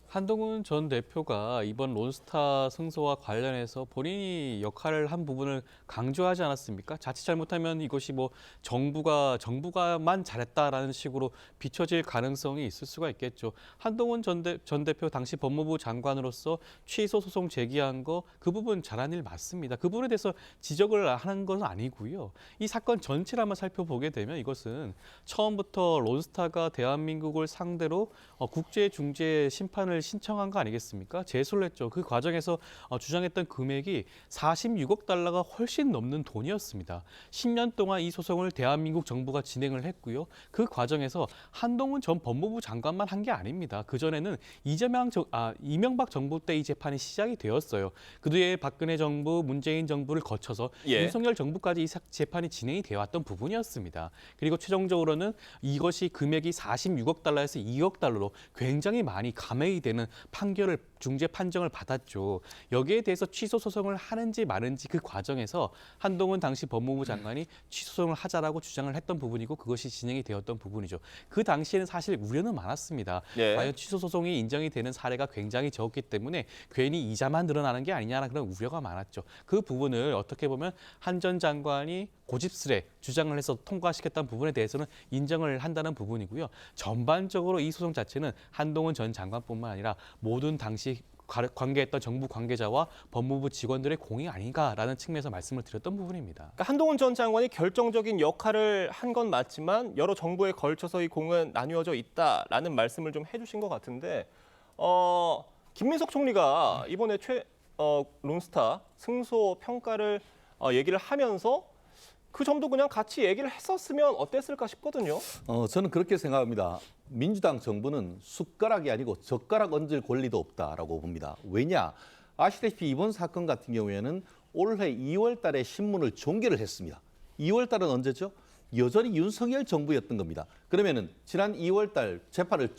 한동훈 전 대표가 이번 론스타 승소와 관련해서 본인이 역할을 한 부분을 강조하지 않았습니까? 자칫 잘못하면 이것이 뭐 정부가만 잘했다라는 식으로 비춰질 가능성이 있을 수가 있겠죠. 한동훈 전 대표 당시 법무부 장관으로서 취소 소송 제기한 거 그 부분 잘한 일 맞습니다. 그 부분에 대해서 지적을 하는 건 아니고요. 이 사건 전체를 한번 살펴보게 되면 이것은 처음부터 론스타가 대한민국을 상대로 국제 중재 심판을 신청한 거 아니겠습니까? 제소를 했죠. 그 과정에서 주장했던 금액이 46억 달러가 훨씬 넘는 돈이었습니다. 10년 동안 이 소송을 대한민국 정부가 진행을 했고요. 그 과정에서 한동훈 전 법무부 장관만 한 게 아닙니다. 그전에는 이명박 정부 때 이 재판이 시작이 되었어요. 그 뒤에 박근혜 정부, 문재인 정부를 거쳐서 윤석열 정부까지 이 재판이 진행이 되어 왔던 부분이었습니다. 그리고 최종적으로는 이것이 금액이 46억 달러에서 2억 달러로 굉장히 많이 감액이 되는 중재 판정을 받았죠. 여기에 대해서 취소 소송을 하는지 마는지 그 과정에서 한동훈 당시 법무부 장관이 취소 소송을 하자라고 주장을 했던 부분이고 그것이 진행이 되었던 부분이죠. 그 당시에는 사실 우려는 많았습니다. 과연 취소 소송이 인정이 되는 사례가 굉장히 적기 때문에 괜히 이자만 늘어나는 게 아니냐는 그런 우려가 많았죠. 그 부분을 어떻게 보면 한 전 장관이 고집스레 주장을 해서 통과시켰다는 부분에 대해서는 인정을 한다는 부분이고요. 전반적으로 이 소송 자체는 한동훈 전 장관뿐만 아니라 모든 당시 관계했던 정부 관계자와 법무부 직원들의 공이 아닌가라는 측면에서 말씀을 드렸던 부분입니다. 그러니까 한동훈 전 장관이 결정적인 역할을 한 건 맞지만 여러 정부에 걸쳐서 이 공은 나뉘어져 있다라는 말씀을 좀 해주신 것 같은데 김민석 총리가 이번에 론스타 승소 평가를 얘기를 하면서 그 점도 그냥 같이 얘기를 했었으면 어땠을까 싶거든요. 저는 그렇게 생각합니다. 민주당 정부는 숟가락이 아니고 젓가락 얹을 권리도 없다라고 봅니다. 왜냐? 아시다시피 이번 사건 같은 경우에는 올해 2월 달에 신문을 종결을 했습니다. 2월 달은 언제죠? 여전히 윤석열 정부였던 겁니다. 그러면은 지난 2월 달 재판을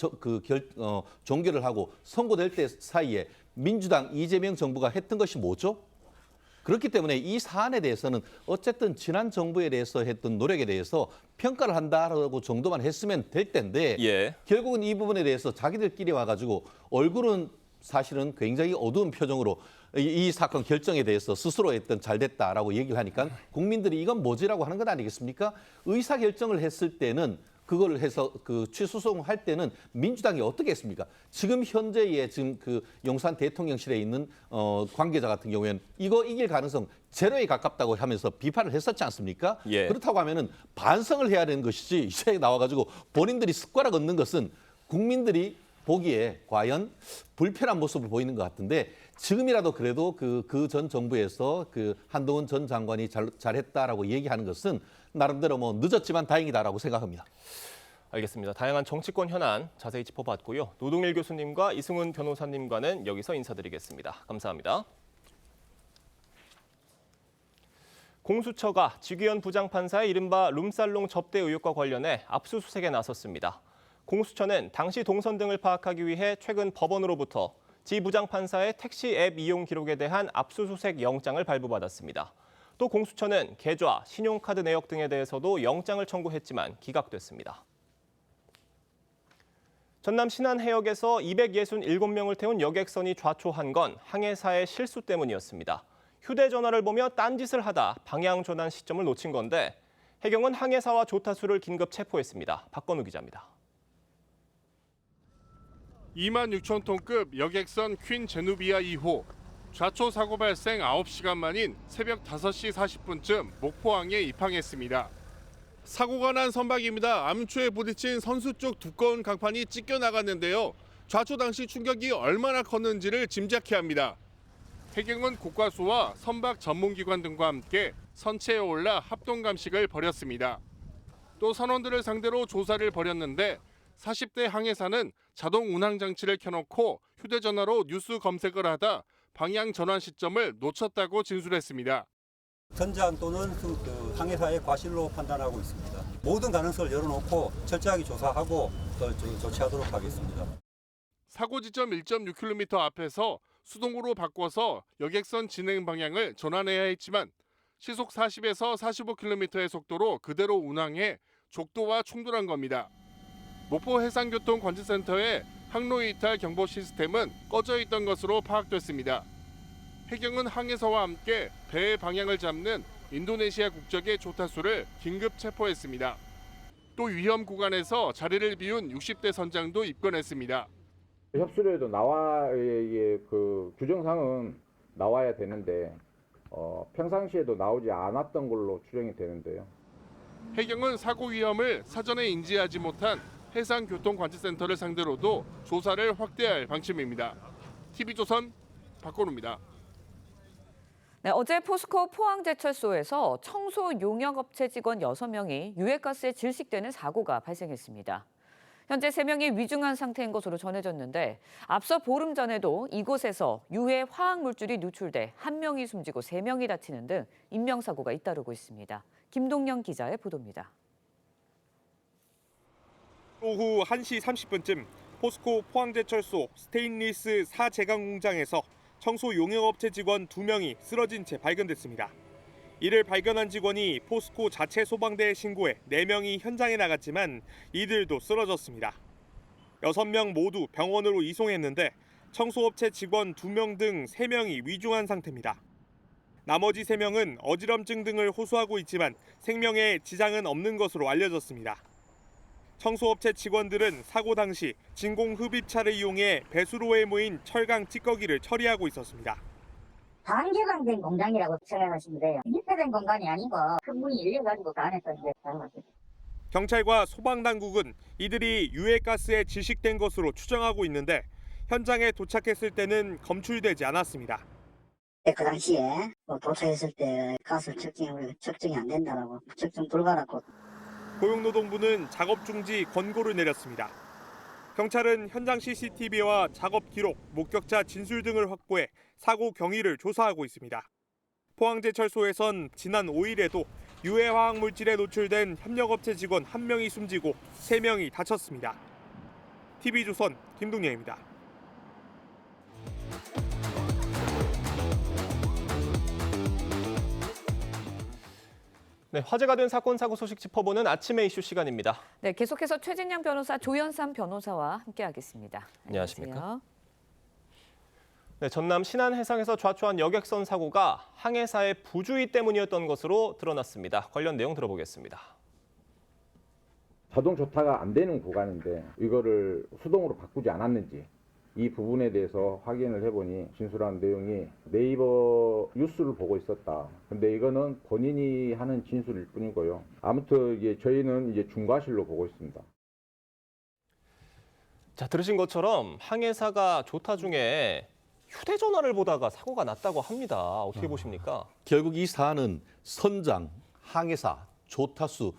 종결을 하고 선고될 때 사이에 민주당 이재명 정부가 했던 것이 뭐죠? 그렇기 때문에 이 사안에 대해서는 어쨌든 지난 정부에 대해서 했던 노력에 대해서 평가를 한다라고 정도만 했으면 될 텐데 결국은 이 부분에 대해서 자기들끼리 와가지고 얼굴은 사실은 굉장히 어두운 표정으로 이 사건 결정에 대해서 스스로 했던 잘됐다라고 얘기를 하니까 국민들이 이건 뭐지라고 하는 것 아니겠습니까? 의사결정을 했을 때는 그걸 해서 취소송할 때는 민주당이 어떻게 했습니까? 지금 현재의 지금 용산 대통령실에 있는 관계자 같은 경우에는 이거 이길 가능성 제로에 가깝다고 하면서 비판을 했었지 않습니까? 그렇다고 하면은 반성을 해야 되는 것이지 이제 나와가지고 본인들이 숟가락 얹는 것은 국민들이 보기에 과연 불편한 모습을 보이는 것 같은데 지금이라도 그래도 그 전 정부에서 그 한동훈 전 장관이 잘했다라고 얘기하는 것은 나름대로 뭐 늦었지만 다행이다라고 생각합니다. 알겠습니다. 다양한 정치권 현안 자세히 짚어봤고요. 노동일 교수님과 이승훈 변호사님과는 여기서 인사드리겠습니다. 감사합니다. 공수처가 지규현 부장판사의 이른바 룸살롱 접대 의혹과 관련해 압수수색에 나섰습니다. 공수처는 당시 동선 등을 파악하기 위해 최근 법원으로부터 지 부장판사의 택시 앱 이용 기록에 대한 압수수색 영장을 발부받았습니다. 또 공수처는 계좌, 신용카드 내역 등에 대해서도 영장을 청구했지만 기각됐습니다. 전남 신안 해역에서 267명을 태운 여객선이 좌초한 건 항해사의 실수 때문이었습니다. 휴대전화를 보며 딴짓을 하다 방향 전환 시점을 놓친 건데 해경은 항해사와 조타수를 긴급 체포했습니다. 박건우 기자입니다. 26,000톤급 여객선 퀸 제누비아 2호. 좌초 사고 발생 9시간 만인 새벽 5시 40분쯤 목포항에 입항했습니다. 사고가 난 선박입니다. 암초에 부딪힌 선수 쪽 두꺼운 강판이 찢겨 나갔는데요. 좌초 당시 충격이 얼마나 컸는지를 짐작케 합니다. 해경은 국과수와 선박 전문기관 등과 함께 선체에 올라 합동 감식을 벌였습니다. 또 선원들을 상대로 조사를 벌였는데 40대 항해사는 자동 운항 장치를 켜놓고 휴대전화로 뉴스 검색을 하다 방향 전환 시점을 놓쳤다고 진술했습니다. 선장 또는 항해사의 과실로 판단하고 있습니다. 모든 가능성을 열어놓고 철저하게 조사하고 조치하도록 하겠습니다. 사고 지점 1.6km 앞에서 수동으로 바꿔서 여객선 진행 방향을 전환해야 했지만 시속 40에서 45km의 속도로 그대로 운항해 족도와 충돌한 겁니다. 목포 해상교통관제센터의 항로 이탈 경보 시스템은 꺼져 있던 것으로 파악됐습니다. 해경은 항해사와 함께 배의 방향을 잡는 인도네시아 국적의 조타수를 긴급 체포했습니다. 또 위험 구간에서 자리를 비운 60대 선장도 입건했습니다. 협수료에도 그 규정상은 나와야 되는데 평상시에도 나오지 않았던 걸로 추정이 되는데요. 해경은 사고 위험을 사전에 인지하지 못한 해상교통관제센터를 상대로도 조사를 확대할 방침입니다. TV조선 박건우입니다. 네, 어제 포스코 포항제철소에서 청소 용역업체 직원 6명이 유해가스에 질식되는 사고가 발생했습니다. 현재 3명이 위중한 상태인 것으로 전해졌는데 앞서 보름 전에도 이곳에서 유해 화학물질이 누출돼 1명이 숨지고 3명이 다치는 등 인명사고가 잇따르고 있습니다. 김동영 기자의 보도입니다. 오후 1시 30분쯤 포스코 포항제철소 스테인리스 4제강 공장에서 청소 용역업체 직원 2명이 쓰러진 채 발견됐습니다. 이를 발견한 직원이 포스코 자체 소방대에 신고해 4명이 현장에 나갔지만 이들도 쓰러졌습니다. 6명 모두 병원으로 이송했는데 청소업체 직원 2명 등 3명이 위중한 상태입니다. 나머지 3명은 어지럼증 등을 호소하고 있지만 생명에 지장은 없는 것으로 알려졌습니다. 청소업체 직원들은 사고 당시 진공흡입차를 이용해 배수로에 모인 철강 찌꺼기를 처리하고 있었습니다. 단개방된 공장이라고 생각하시면 돼요.密閉된 공간이 아니고 큰 문이 열려가지고 그 안에서 이제 경찰과 소방당국은 이들이 유해가스에 질식된 것으로 추정하고 있는데 현장에 도착했을 때는 검출되지 않았습니다. 그 당시에 도착했을 때 가스 측정이 안 된다라고 측정 불가라고. 고용노동부는 작업 중지 권고를 내렸습니다. 경찰은 현장 CCTV와 작업 기록, 목격자 진술 등을 확보해 사고 경위를 조사하고 있습니다. 포항제철소에선 지난 5일에도 유해 화학물질에 노출된 협력업체 직원 1명이 숨지고 3명이 다쳤습니다. TV조선 김동영입니다. 네, 화제가 된 사건 사고 소식 짚어보는 아침의 이슈 시간입니다. 네, 계속해서 최진영 변호사, 조현삼 변호사와 함께하겠습니다. 안녕하십니까? 네, 전남 신안 해상에서 좌초한 여객선 사고가 항해사의 부주의 때문이었던 것으로 드러났습니다. 관련 내용 들어보겠습니다. 자동 조타가 안 되는 구간인데 이거를 수동으로 바꾸지 않았는지 이 부분에 대해서 확인을 해보니 진술한 내용이 네이버 뉴스를 보고 있었다. 근데 이거는 본인이 하는 진술일 뿐이고요. 아무튼 저희는 이제 중과실로 보고 있습니다. 자, 들으신 것처럼 항해사가 조타 중에 휴대전화를 보다가 사고가 났다고 합니다. 어떻게 보십니까? 결국 이 사안은 선장, 항해사, 조타수,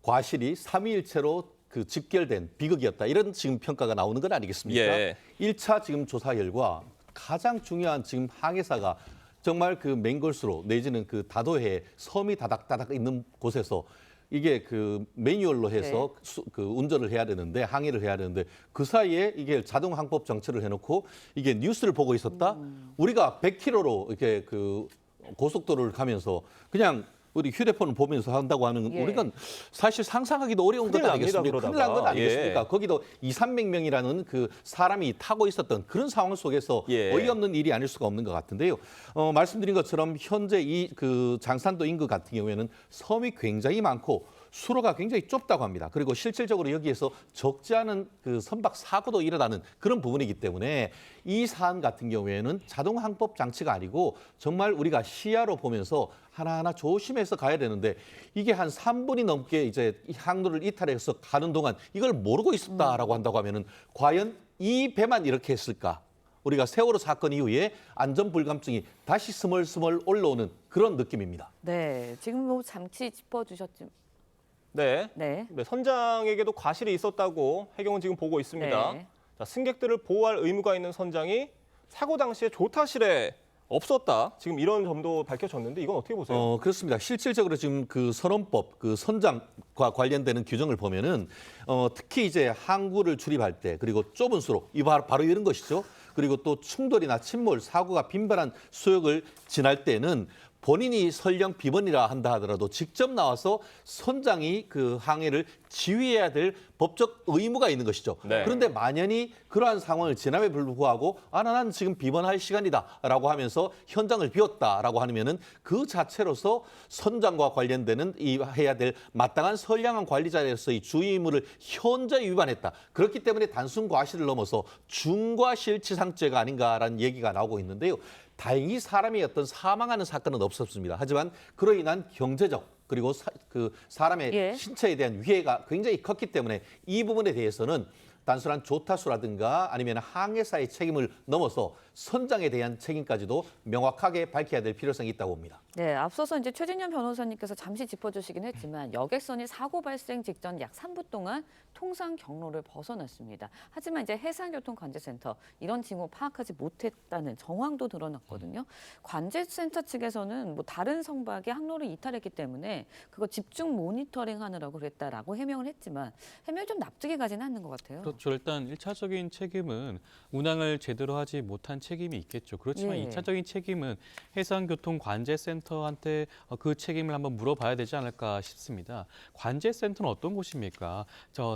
과실이 삼위일체로 그 직결된 비극이었다. 이런 지금 평가가 나오는 건 아니겠습니까? 예. 1차 지금 조사 결과 가장 중요한 지금 항해사가 정말 그 맹걸수로 내지는 그 다도해 섬이 다닥다닥 있는 곳에서 이게 그 매뉴얼로 해서 그 운전을 해야 되는데 항해를 해야 되는데 그 사이에 이게 자동 항법 정체를 해놓고 이게 뉴스를 보고 있었다. 우리가 100km로 이렇게 그 고속도로를 가면서 그냥 우리 휴대폰을 보면서 한다고 하는 우리가 사실 상상하기도 어려운 것 아니겠습니까? 큰일 난 것 아니겠습니까? 거기도 200~300명이라는 그 사람이 타고 있었던 그런 상황 속에서 어이없는 일이 아닐 수가 없는 것 같은데요. 말씀드린 것처럼 현재 이 그 장산도 인근 같은 경우에는 섬이 굉장히 많고 수로가 굉장히 좁다고 합니다. 그리고 실질적으로 여기에서 적지 않은 그 선박 사고도 일어나는 그런 부분이기 때문에 이 사안 같은 경우에는 자동 항법 장치가 아니고 정말 우리가 시야로 보면서 하나하나 조심해서 가야 되는데 이게 한 3분이 넘게 이제 이 항로를 이탈해서 가는 동안 이걸 모르고 있었다라고 한다고 하면은 과연 이 배만 이렇게 했을까? 우리가 세월호 사건 이후에 안전 불감증이 다시 스멀스멀 올라오는 그런 느낌입니다. 네, 지금 뭐 잠시 짚어주셨지만. 네. 선장에게도 과실이 있었다고 해경은 지금 보고 있습니다. 네. 자, 승객들을 보호할 의무가 있는 선장이 사고 당시에 조타실에 없었다. 지금 이런 점도 밝혀졌는데 이건 어떻게 보세요? 그렇습니다. 실질적으로 지금 그 선원법, 그 선장과 관련되는 규정을 보면은 특히 이제 항구를 출입할 때 그리고 좁은 수로 이 바로 이런 것이죠. 그리고 또 충돌이나 침몰, 사고가 빈번한 수역을 지날 때는 본인이 설령 비번이라 한다 하더라도 직접 나와서 선장이 그 항해를 지휘해야 될 법적 의무가 있는 것이죠. 그런데 만연히 그러한 상황을 지남에 불구하고 난 지금 비번할 시간이다라고 하면서 현장을 비웠다라고 하면은 그 자체로서 선장과 관련되는 이 해야 될 마땅한 선량한 관리자로서의 주의 의무를 현저히 위반했다. 그렇기 때문에 단순 과실을 넘어서 중과실치상죄가 아닌가라는 얘기가 나오고 있는데요. 다행히 사람이 어떤 사망하는 사건은 없었습니다. 하지만 그로 인한 경제적 그리고 그 사람의 신체에 대한 위해가 굉장히 컸기 때문에 이 부분에 대해서는 단순한 조타수라든가 아니면 항해사의 책임을 넘어서 선장에 대한 책임까지도 명확하게 밝혀야 될 필요성이 있다고 봅니다. 네, 앞서서 이제 최진현 변호사님께서 잠시 짚어주시긴 했지만 여객선이 사고 발생 직전 약 3분 동안 통상 경로를 벗어났습니다. 하지만 이제 해상교통관제센터 이런 징후 파악하지 못했다는 정황도 드러났거든요. 관제센터 측에서는 뭐 다른 선박이 항로를 이탈했기 때문에 그거 집중 모니터링하느라고 그랬다라고 해명을 했지만 해명이 좀 납득이 가지는 않는 것 같아요. 그렇죠. 일단 1차적인 책임은 운항을 제대로 하지 못한 책임이 있겠죠. 그렇지만 2차적인 책임은 해상교통관제센터한테 그 책임을 한번 물어봐야 되지 않을까 싶습니다. 관제센터는 어떤 곳입니까?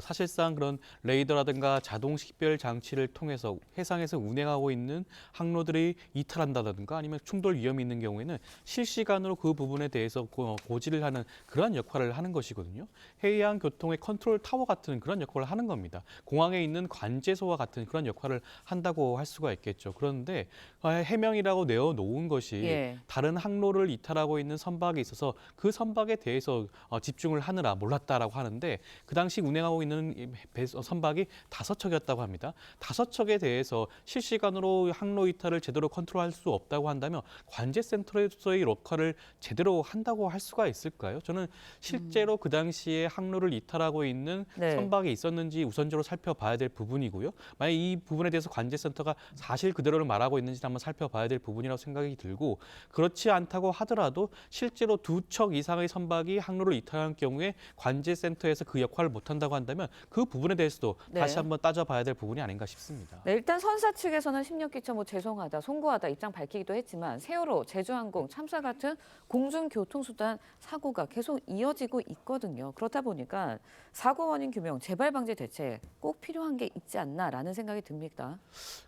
사실상 그런 레이더라든가 자동 식별 장치를 통해서 해상에서 운행하고 있는 항로들이 이탈한다든가 아니면 충돌 위험이 있는 경우에는 실시간으로 그 부분에 대해서 고지를 하는 그런 역할을 하는 것이거든요. 해양 교통의 컨트롤 타워 같은 그런 역할을 하는 겁니다. 공항에 있는 관제소와 같은 그런 역할을 한다고 할 수가 있겠죠. 그런데 해명이라고 내어놓은 것이 다른 항로를 이탈하고 있는 선박에 있어서 그 선박에 대해서 집중을 하느라 몰랐다라고 하는데 그 당시 운행하고 있는 선박이 5척이었다고 합니다. 5척에 대해서 실시간으로 항로 이탈을 제대로 컨트롤할 수 없다고 한다면 관제센터에서의 역할을 제대로 한다고 할 수가 있을까요? 저는 실제로 그 당시에 항로를 이탈하고 있는 선박이 있었는지 우선적으로 살펴봐야 될 부분이고요. 만약 이 부분에 대해서 관제센터가 사실 그대로를 말하고 있는지 한번 살펴봐야 될 부분이라고 생각이 들고 그렇지 않다고 하더라도 실제로 2척 이상의 선박이 항로를 이탈한 경우에 관제센터에서 그 역할을 못한다고 한다면 그 부분에 대해서도 다시 한번 따져봐야 될 부분이 아닌가 싶습니다. 네, 일단 선사 측에서는 심력 끼쳐 죄송하다, 송구하다 입장 밝히기도 했지만 세월호, 제주항공 참사 같은 공중교통수단 사고가 계속 이어지고 있거든요. 그렇다 보니까 사고 원인 규명, 재발 방지 대책 꼭 필요한 게 있지 않나라는 생각이 듭니다.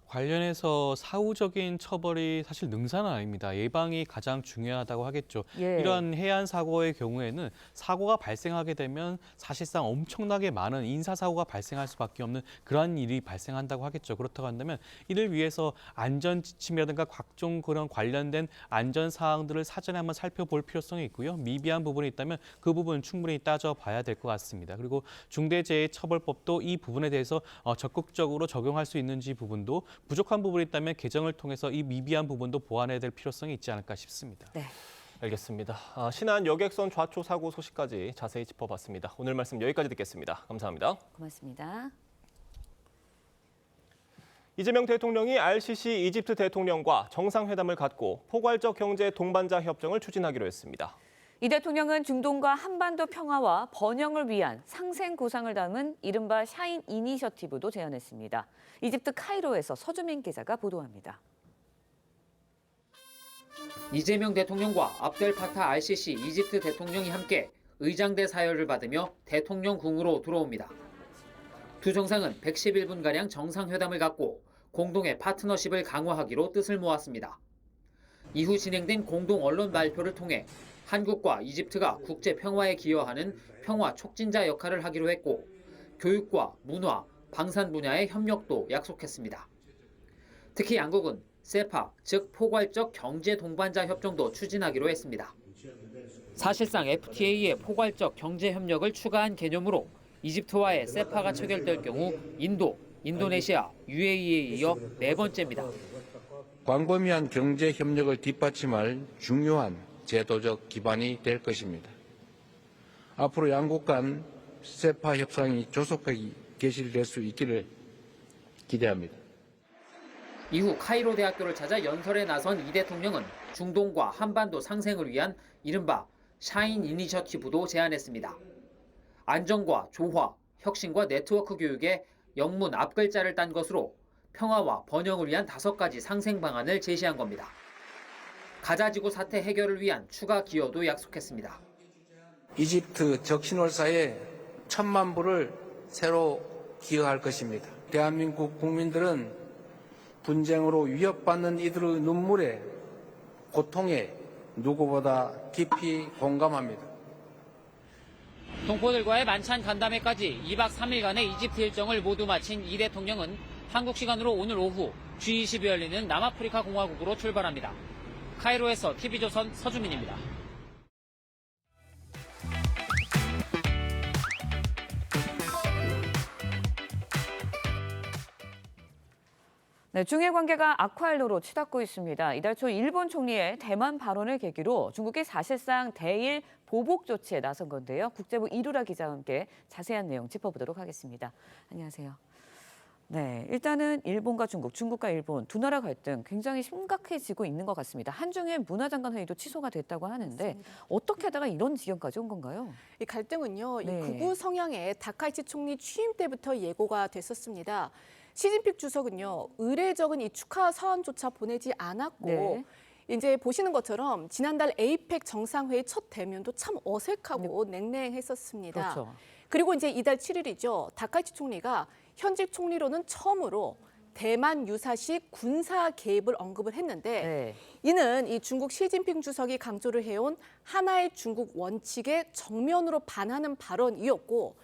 관련해서 사후적인 처벌이 사실 능사는 아닙니다. 예방이 가장 중요하다. 가능하다고 하겠죠. 예. 이러한 해안 사고의 경우에는 사고가 발생하게 되면 사실상 엄청나게 많은 인사사고가 발생할 수밖에 없는 그러한 일이 발생한다고 하겠죠. 그렇다고 한다면 이를 위해서 안전 지침이라든가 각종 그런 관련된 안전 사항들을 사전에 한번 살펴볼 필요성이 있고요. 미비한 부분이 있다면 그 부분은 충분히 따져봐야 될 것 같습니다. 그리고 중대재해처벌법도 이 부분에 대해서 적극적으로 적용할 수 있는지 부분도 부족한 부분이 있다면 개정을 통해서 이 미비한 부분도 보완해야 될 필요성이 있지 않을까 싶습니다. 네. 알겠습니다. 신안 여객선 좌초 사고 소식까지 자세히 짚어봤습니다. 오늘 말씀 여기까지 듣겠습니다. 감사합니다. 고맙습니다. 이재명 대통령이 RCC 이집트 대통령과 정상회담을 갖고 포괄적 경제 동반자 협정을 추진하기로 했습니다. 이 대통령은 중동과 한반도 평화와 번영을 위한 상생 구상을 담은 이른바 샤인 이니셔티브도 제안했습니다. 이집트 카이로에서 서주민 기자가 보도합니다. 이재명 대통령과 압델파타 RCC 이집트 대통령이 함께 의장대 사열을 받으며 대통령 궁으로 들어옵니다. 두 정상은 111분가량 정상회담을 갖고 공동의 파트너십을 강화하기로 뜻을 모았습니다. 이후 진행된 공동 언론 발표를 통해 한국과 이집트가 국제 평화에 기여하는 평화 촉진자 역할을 하기로 했고 교육과 문화, 방산 분야의 협력도 약속했습니다. 특히 양국은 세파, 즉 포괄적 경제 동반자 협정도 추진하기로 했습니다. 사실상 FTA의 포괄적 경제 협력을 추가한 개념으로 이집트와의 세파가 체결될 경우 인도, 인도네시아, UAE에 이어 4번째입니다. 광범위한 경제 협력을 뒷받침할 중요한 제도적 기반이 될 것입니다. 앞으로 양국 간 세파 협상이 조속하게 개시될 수 있기를 기대합니다. 이후 카이로 대학교를 찾아 연설에 나선 이 대통령은 중동과 한반도 상생을 위한 이른바 샤인 이니셔티브도 제안했습니다. 안정과 조화, 혁신과 네트워크 교육에 영문 앞글자를 딴 것으로 평화와 번영을 위한 5가지 상생 방안을 제시한 겁니다. 가자지구 사태 해결을 위한 추가 기여도 약속했습니다. 이집트 적신월사에 1,000만 불을 새로 기여할 것입니다. 대한민국 국민들은 분쟁으로 위협받는 이들의 눈물에 고통에 누구보다 깊이 공감합니다. 동포들과의 만찬 간담회까지 2박 3일간의 이집트 일정을 모두 마친 이 대통령은 한국 시간으로 오늘 오후 G20이 열리는 남아프리카 공화국으로 출발합니다. 카이로에서 TV조선 서주민입니다. 네, 중일 관계가 악화일로로 치닫고 있습니다. 이달 초 일본 총리의 대만 발언을 계기로 중국이 사실상 대일 보복 조치에 나선 건데요. 국제부 이루라 기자와 함께 자세한 내용 짚어보도록 하겠습니다. 안녕하세요. 네, 일단은 일본과 중국, 중국과 일본 두 나라 갈등 굉장히 심각해지고 있는 것 같습니다. 한중일 문화장관 회의도 취소가 됐다고 하는데 맞습니다. 어떻게 하다가 이런 지경까지 온 건가요? 이 갈등은요, 네. 이 극우 성향의 다카이치 총리 취임 때부터 예고가 됐었습니다. 시진핑 주석은요, 의례적인 이 축하 서한조차 보내지 않았고 네. 이제 보시는 것처럼 지난달 에이펙 정상회의 첫 대면도 참 어색하고 냉랭했었습니다. 그렇죠. 그리고 이제 이달 7일이죠. 다카이치 총리가 현직 총리로는 처음으로 대만 유사시 군사 개입을 언급을 했는데 네. 이는 이 중국 시진핑 주석이 강조를 해온 하나의 중국 원칙에 정면으로 반하는 발언이었고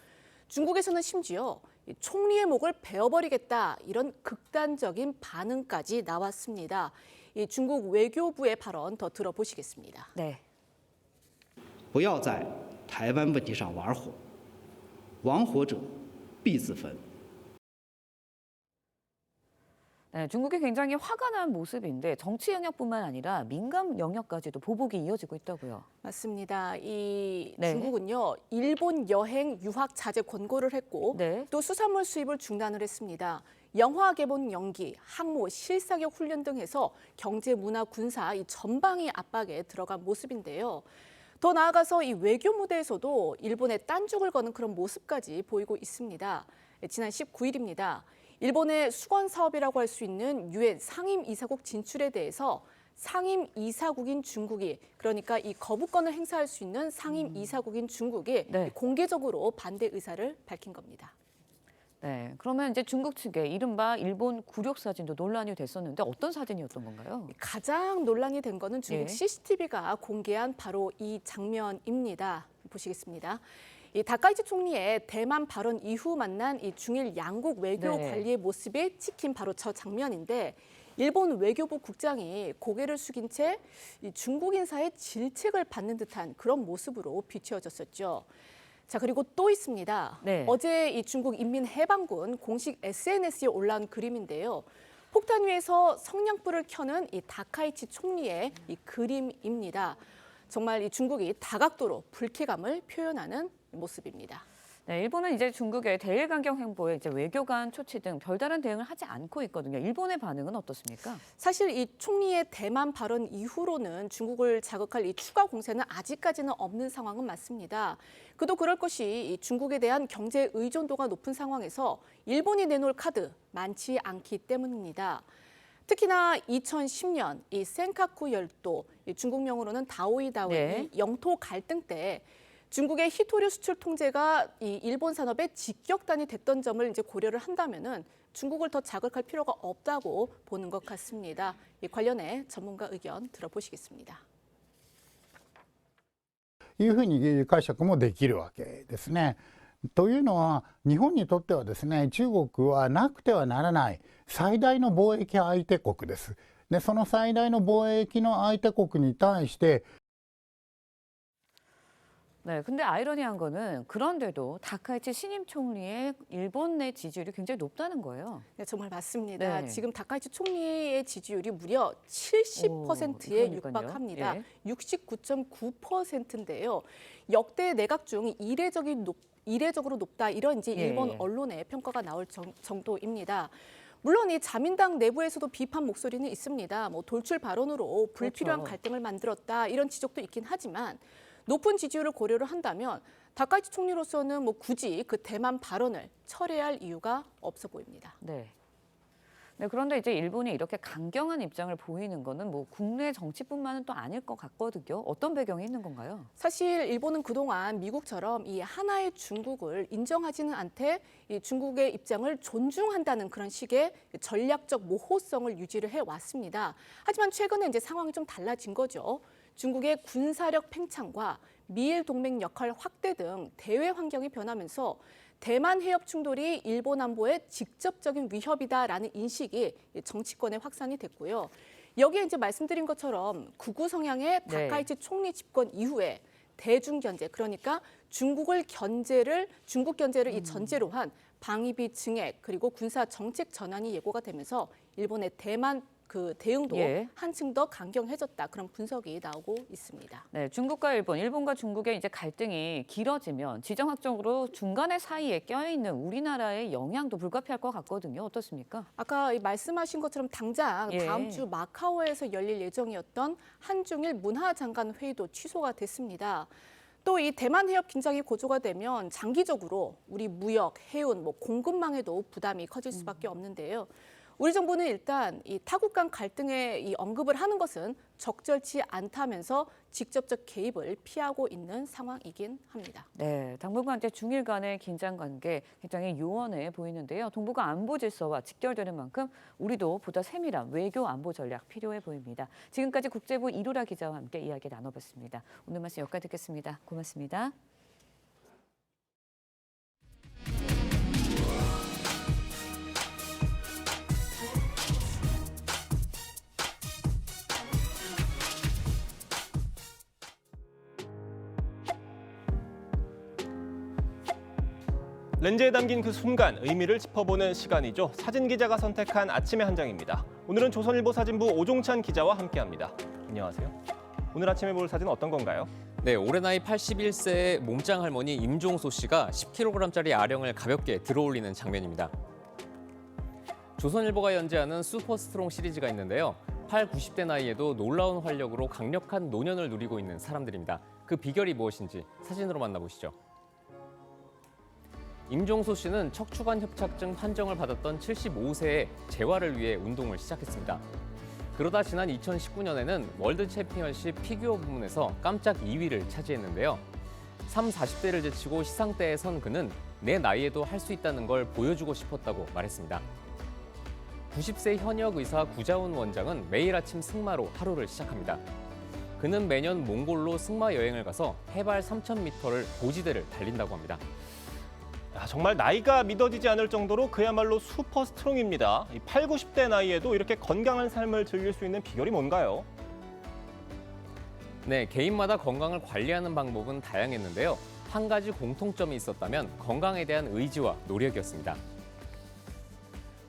중국에서는 심지어 총리의 목을 베어버리겠다 이런 극단적인 반응까지 나왔습니다. 이 중국 외교부의 발언 더 들어보시겠습니다. 네. 不要在台湾问题上玩火，玩火者必自焚。 네, 중국이 굉장히 화가 난 모습인데 정치 영역뿐만 아니라 민감 영역까지도 보복이 이어지고 있다고요. 맞습니다. 이 네. 중국은요, 일본 여행 유학 자제 권고를 했고 네. 또 수산물 수입을 중단을 했습니다. 영화 개봉 연기, 항모, 실사격 훈련 등 해서 경제, 문화, 군사 이 전방위 압박에 들어간 모습인데요. 더 나아가서 이 외교 무대에서도 일본에 딴죽을 거는 그런 모습까지 보이고 있습니다. 지난 19일입니다. 일본의 수건 사업이라고 할 수 있는 유엔 상임 이사국 진출에 대해서 상임 이사국인 중국이 그러니까 이 거부권을 행사할 수 있는 상임 이사국인 중국이 네. 공개적으로 반대 의사를 밝힌 겁니다. 네, 그러면 이제 중국 측의 이른바 일본 굴욕 사진도 논란이 됐었는데 어떤 사진이었던 건가요? 가장 논란이 된 거는 중국 예. CCTV가 공개한 바로 이 장면입니다. 보시겠습니다. 이 다카이치 총리의 대만 발언 이후 만난 이 중일 양국 외교 네. 관리의 모습이 찍힌 바로 저 장면인데 일본 외교부 국장이 고개를 숙인 채 이 중국 인사의 질책을 받는 듯한 그런 모습으로 비추어졌었죠. 자, 그리고 또 있습니다. 네. 어제 이 중국 인민해방군 공식 SNS에 올라온 그림인데요. 폭탄 위에서 성냥불을 켜는 이 다카이치 총리의 이 그림입니다. 정말 이 중국이 다각도로 불쾌감을 표현하는 모습입니다. 네, 일본은 이제 중국의 대일 강경 행보에 이제 외교관 초치 등 별다른 대응을 하지 않고 있거든요. 일본의 반응은 어떻습니까? 사실 이 총리의 대만 발언 이후로는 중국을 자극할 이 추가 공세는 아직까지는 없는 상황은 맞습니다. 그도 그럴 것이 이 중국에 대한 경제 의존도가 높은 상황에서 일본이 내놓을 카드 많지 않기 때문입니다. 특히나 2010년 이 센카쿠 열도, 이 중국명으로는 다오이다오의 네. 영토 갈등 때 중국의 히토류 수출 통제가 이 일본 산업의 직격탄이 됐던 점을 이제 고려를 한다면은 중국을 더 자극할 필요가 없다고 보는 것 같습니다. 이 관련해 전문가 의견 들어보시겠습니다. いうふうに解釈もできるわけですね。というのは日本にとってはですね、中国はなくてはならない最大の貿易相手国です。で、その最大の貿易の相手国に対して 네, 근데 아이러니한 거는 그런데도 다카이치 신임 총리의 일본 내 지지율이 굉장히 높다는 거예요. 네, 정말 맞습니다. 네. 지금 다카이치 총리의 지지율이 무려 70%에 그러니까요. 육박합니다. 예. 69.9%인데요. 역대 내각 중 이례적으로 높다 이런 이제 예. 일본 언론의 평가가 나올 정도입니다. 물론 이 자민당 내부에서도 비판 목소리는 있습니다. 뭐 돌출 발언으로 불필요한 그렇죠. 갈등을 만들었다 이런 지적도 있긴 하지만 높은 지지율을 고려를 한다면 다카이치 총리로서는 뭐 굳이 그 대만 발언을 철회할 이유가 없어 보입니다. 네. 네, 그런데 이제 일본이 이렇게 강경한 입장을 보이는 거는 뭐 국내 정치뿐만은 또 아닐 것 같거든요. 어떤 배경이 있는 건가요? 사실 일본은 그동안 미국처럼 이 하나의 중국을 인정하지는 않되 이 중국의 입장을 존중한다는 그런 식의 전략적 모호성을 유지를 해왔습니다. 하지만 최근에 이제 상황이 좀 달라진 거죠. 중국의 군사력 팽창과 미일 동맹 역할 확대 등 대외 환경이 변하면서 대만 해협 충돌이 일본 안보에 직접적인 위협이다라는 인식이 정치권에 확산이 됐고요. 여기에 이제 말씀드린 것처럼 극우 성향의 네. 다카이치 총리 집권 이후에 대중 견제, 그러니까 중국 견제를 이 전제로 한 방위비 증액 그리고 군사 정책 전환이 예고가 되면서 일본의 대만 그 대응도 예. 한층 더 강경해졌다 그런 분석이 나오고 있습니다. 네, 중국과 일본, 일본과 중국의 이제 갈등이 길어지면 지정학적으로 중간에 사이에 껴있는 우리나라의 영향도 불가피할 것 같거든요. 어떻습니까? 아까 말씀하신 것처럼 당장 예. 다음 주 마카오에서 열릴 예정이었던 한중일 문화장관 회의도 취소가 됐습니다. 또 이 대만 해협 긴장이 고조가 되면 장기적으로 우리 무역, 해운, 공급망에도 부담이 커질 수밖에 없는데요. 우리 정부는 일단 이 타국 간 갈등에 이 언급을 하는 것은 적절치 않다면서 직접적 개입을 피하고 있는 상황이긴 합니다. 네, 당분간 이제 중일 간의 긴장 관계 굉장히 요원해 보이는데요. 동북아 안보 질서와 직결되는 만큼 우리도 보다 세밀한 외교 안보 전략 필요해 보입니다. 지금까지 국제부 이루라 기자와 함께 이야기 나눠봤습니다. 오늘 말씀 여기까지 듣겠습니다. 고맙습니다. 렌즈에 담긴 그 순간 의미를 짚어보는 시간이죠. 사진 기자가 선택한 아침의 한 장입니다. 오늘은 조선일보 사진부 오종찬 기자와 함께합니다. 안녕하세요. 오늘 아침에 볼 사진은 어떤 건가요? 네, 올해 나이 81세의 몸짱 할머니 임종소 씨가 10kg짜리 아령을 가볍게 들어올리는 장면입니다. 조선일보가 연재하는 슈퍼스트롱 시리즈가 있는데요. 8, 90대 나이에도 놀라운 활력으로 강력한 노년을 누리고 있는 사람들입니다. 그 비결이 무엇인지 사진으로 만나보시죠. 임종소 씨는 척추관 협착증 판정을 받았던 75세에 재활을 위해 운동을 시작했습니다. 그러다 지난 2019년에는 월드 챔피언십 피규어 부문에서 깜짝 2위를 차지했는데요. 40대를 제치고 시상대에 선 그는 내 나이에도 할 수 있다는 걸 보여주고 싶었다고 말했습니다. 90세 현역 의사 구자훈 원장은 매일 아침 승마로 하루를 시작합니다. 그는 매년 몽골로 승마 여행을 가서 해발 3,000m를 고지대를 달린다고 합니다. 정말 나이가 믿어지지 않을 정도로 그야말로 슈퍼 스트롱입니다. 8, 90대 나이에도 이렇게 건강한 삶을 즐길 수 있는 비결이 뭔가요? 네, 개인마다 건강을 관리하는 방법은 다양했는데요. 한 가지 공통점이 있었다면 건강에 대한 의지와 노력이었습니다.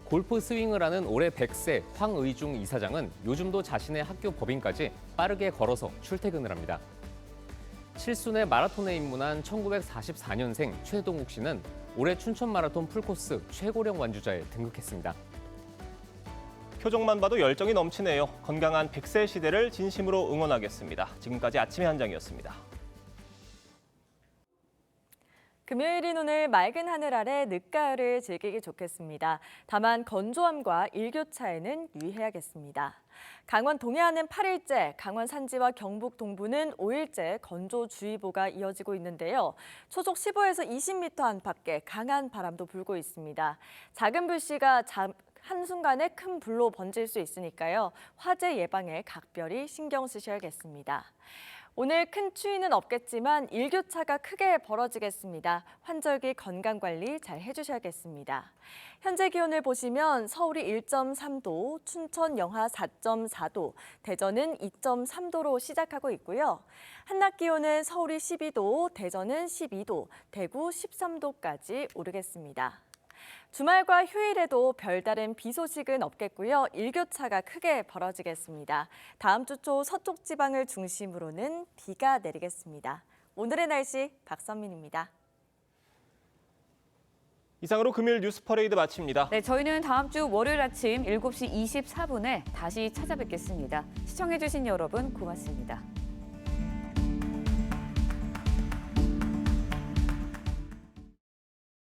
골프 스윙을 하는 올해 100세 황의중 이사장은 요즘도 자신의 학교 법인까지 빠르게 걸어서 출퇴근을 합니다. 칠순의 마라톤에 입문한 1944년생 최동욱 씨는 올해 춘천 마라톤 풀코스 최고령 완주자에 등극했습니다. 표정만 봐도 열정이 넘치네요. 건강한 100세 시대를 진심으로 응원하겠습니다. 지금까지 아침의 한장이었습니다. 금요일인 오늘 맑은 하늘 아래 늦가을을 즐기기 좋겠습니다. 다만 건조함과 일교차에는 유의해야겠습니다. 강원 동해안은 8일째, 강원 산지와 경북 동부는 5일째 건조주의보가 이어지고 있는데요. 초속 15에서 20m 안팎의 강한 바람도 불고 있습니다. 작은 불씨가 한순간에 큰 불로 번질 수 있으니까요. 화재 예방에 각별히 신경 쓰셔야겠습니다. 오늘 큰 추위는 없겠지만 일교차가 크게 벌어지겠습니다. 환절기 건강관리 잘 해주셔야겠습니다. 현재 기온을 보시면 서울이 1.3도, 춘천 영하 4.4도, 대전은 2.3도로 시작하고 있고요. 한낮 기온은 서울이 12도, 대전은 12도, 대구 13도까지 오르겠습니다. 주말과 휴일에도 별다른 비 소식은 없겠고요. 일교차가 크게 벌어지겠습니다. 다음 주 초 서쪽 지방을 중심으로는 비가 내리겠습니다. 오늘의 날씨 박선민입니다. 이상으로 금요일 뉴스 퍼레이드 마칩니다. 네, 저희는 다음 주 월요일 아침 7시 24분에 다시 찾아뵙겠습니다. 시청해주신 여러분 고맙습니다.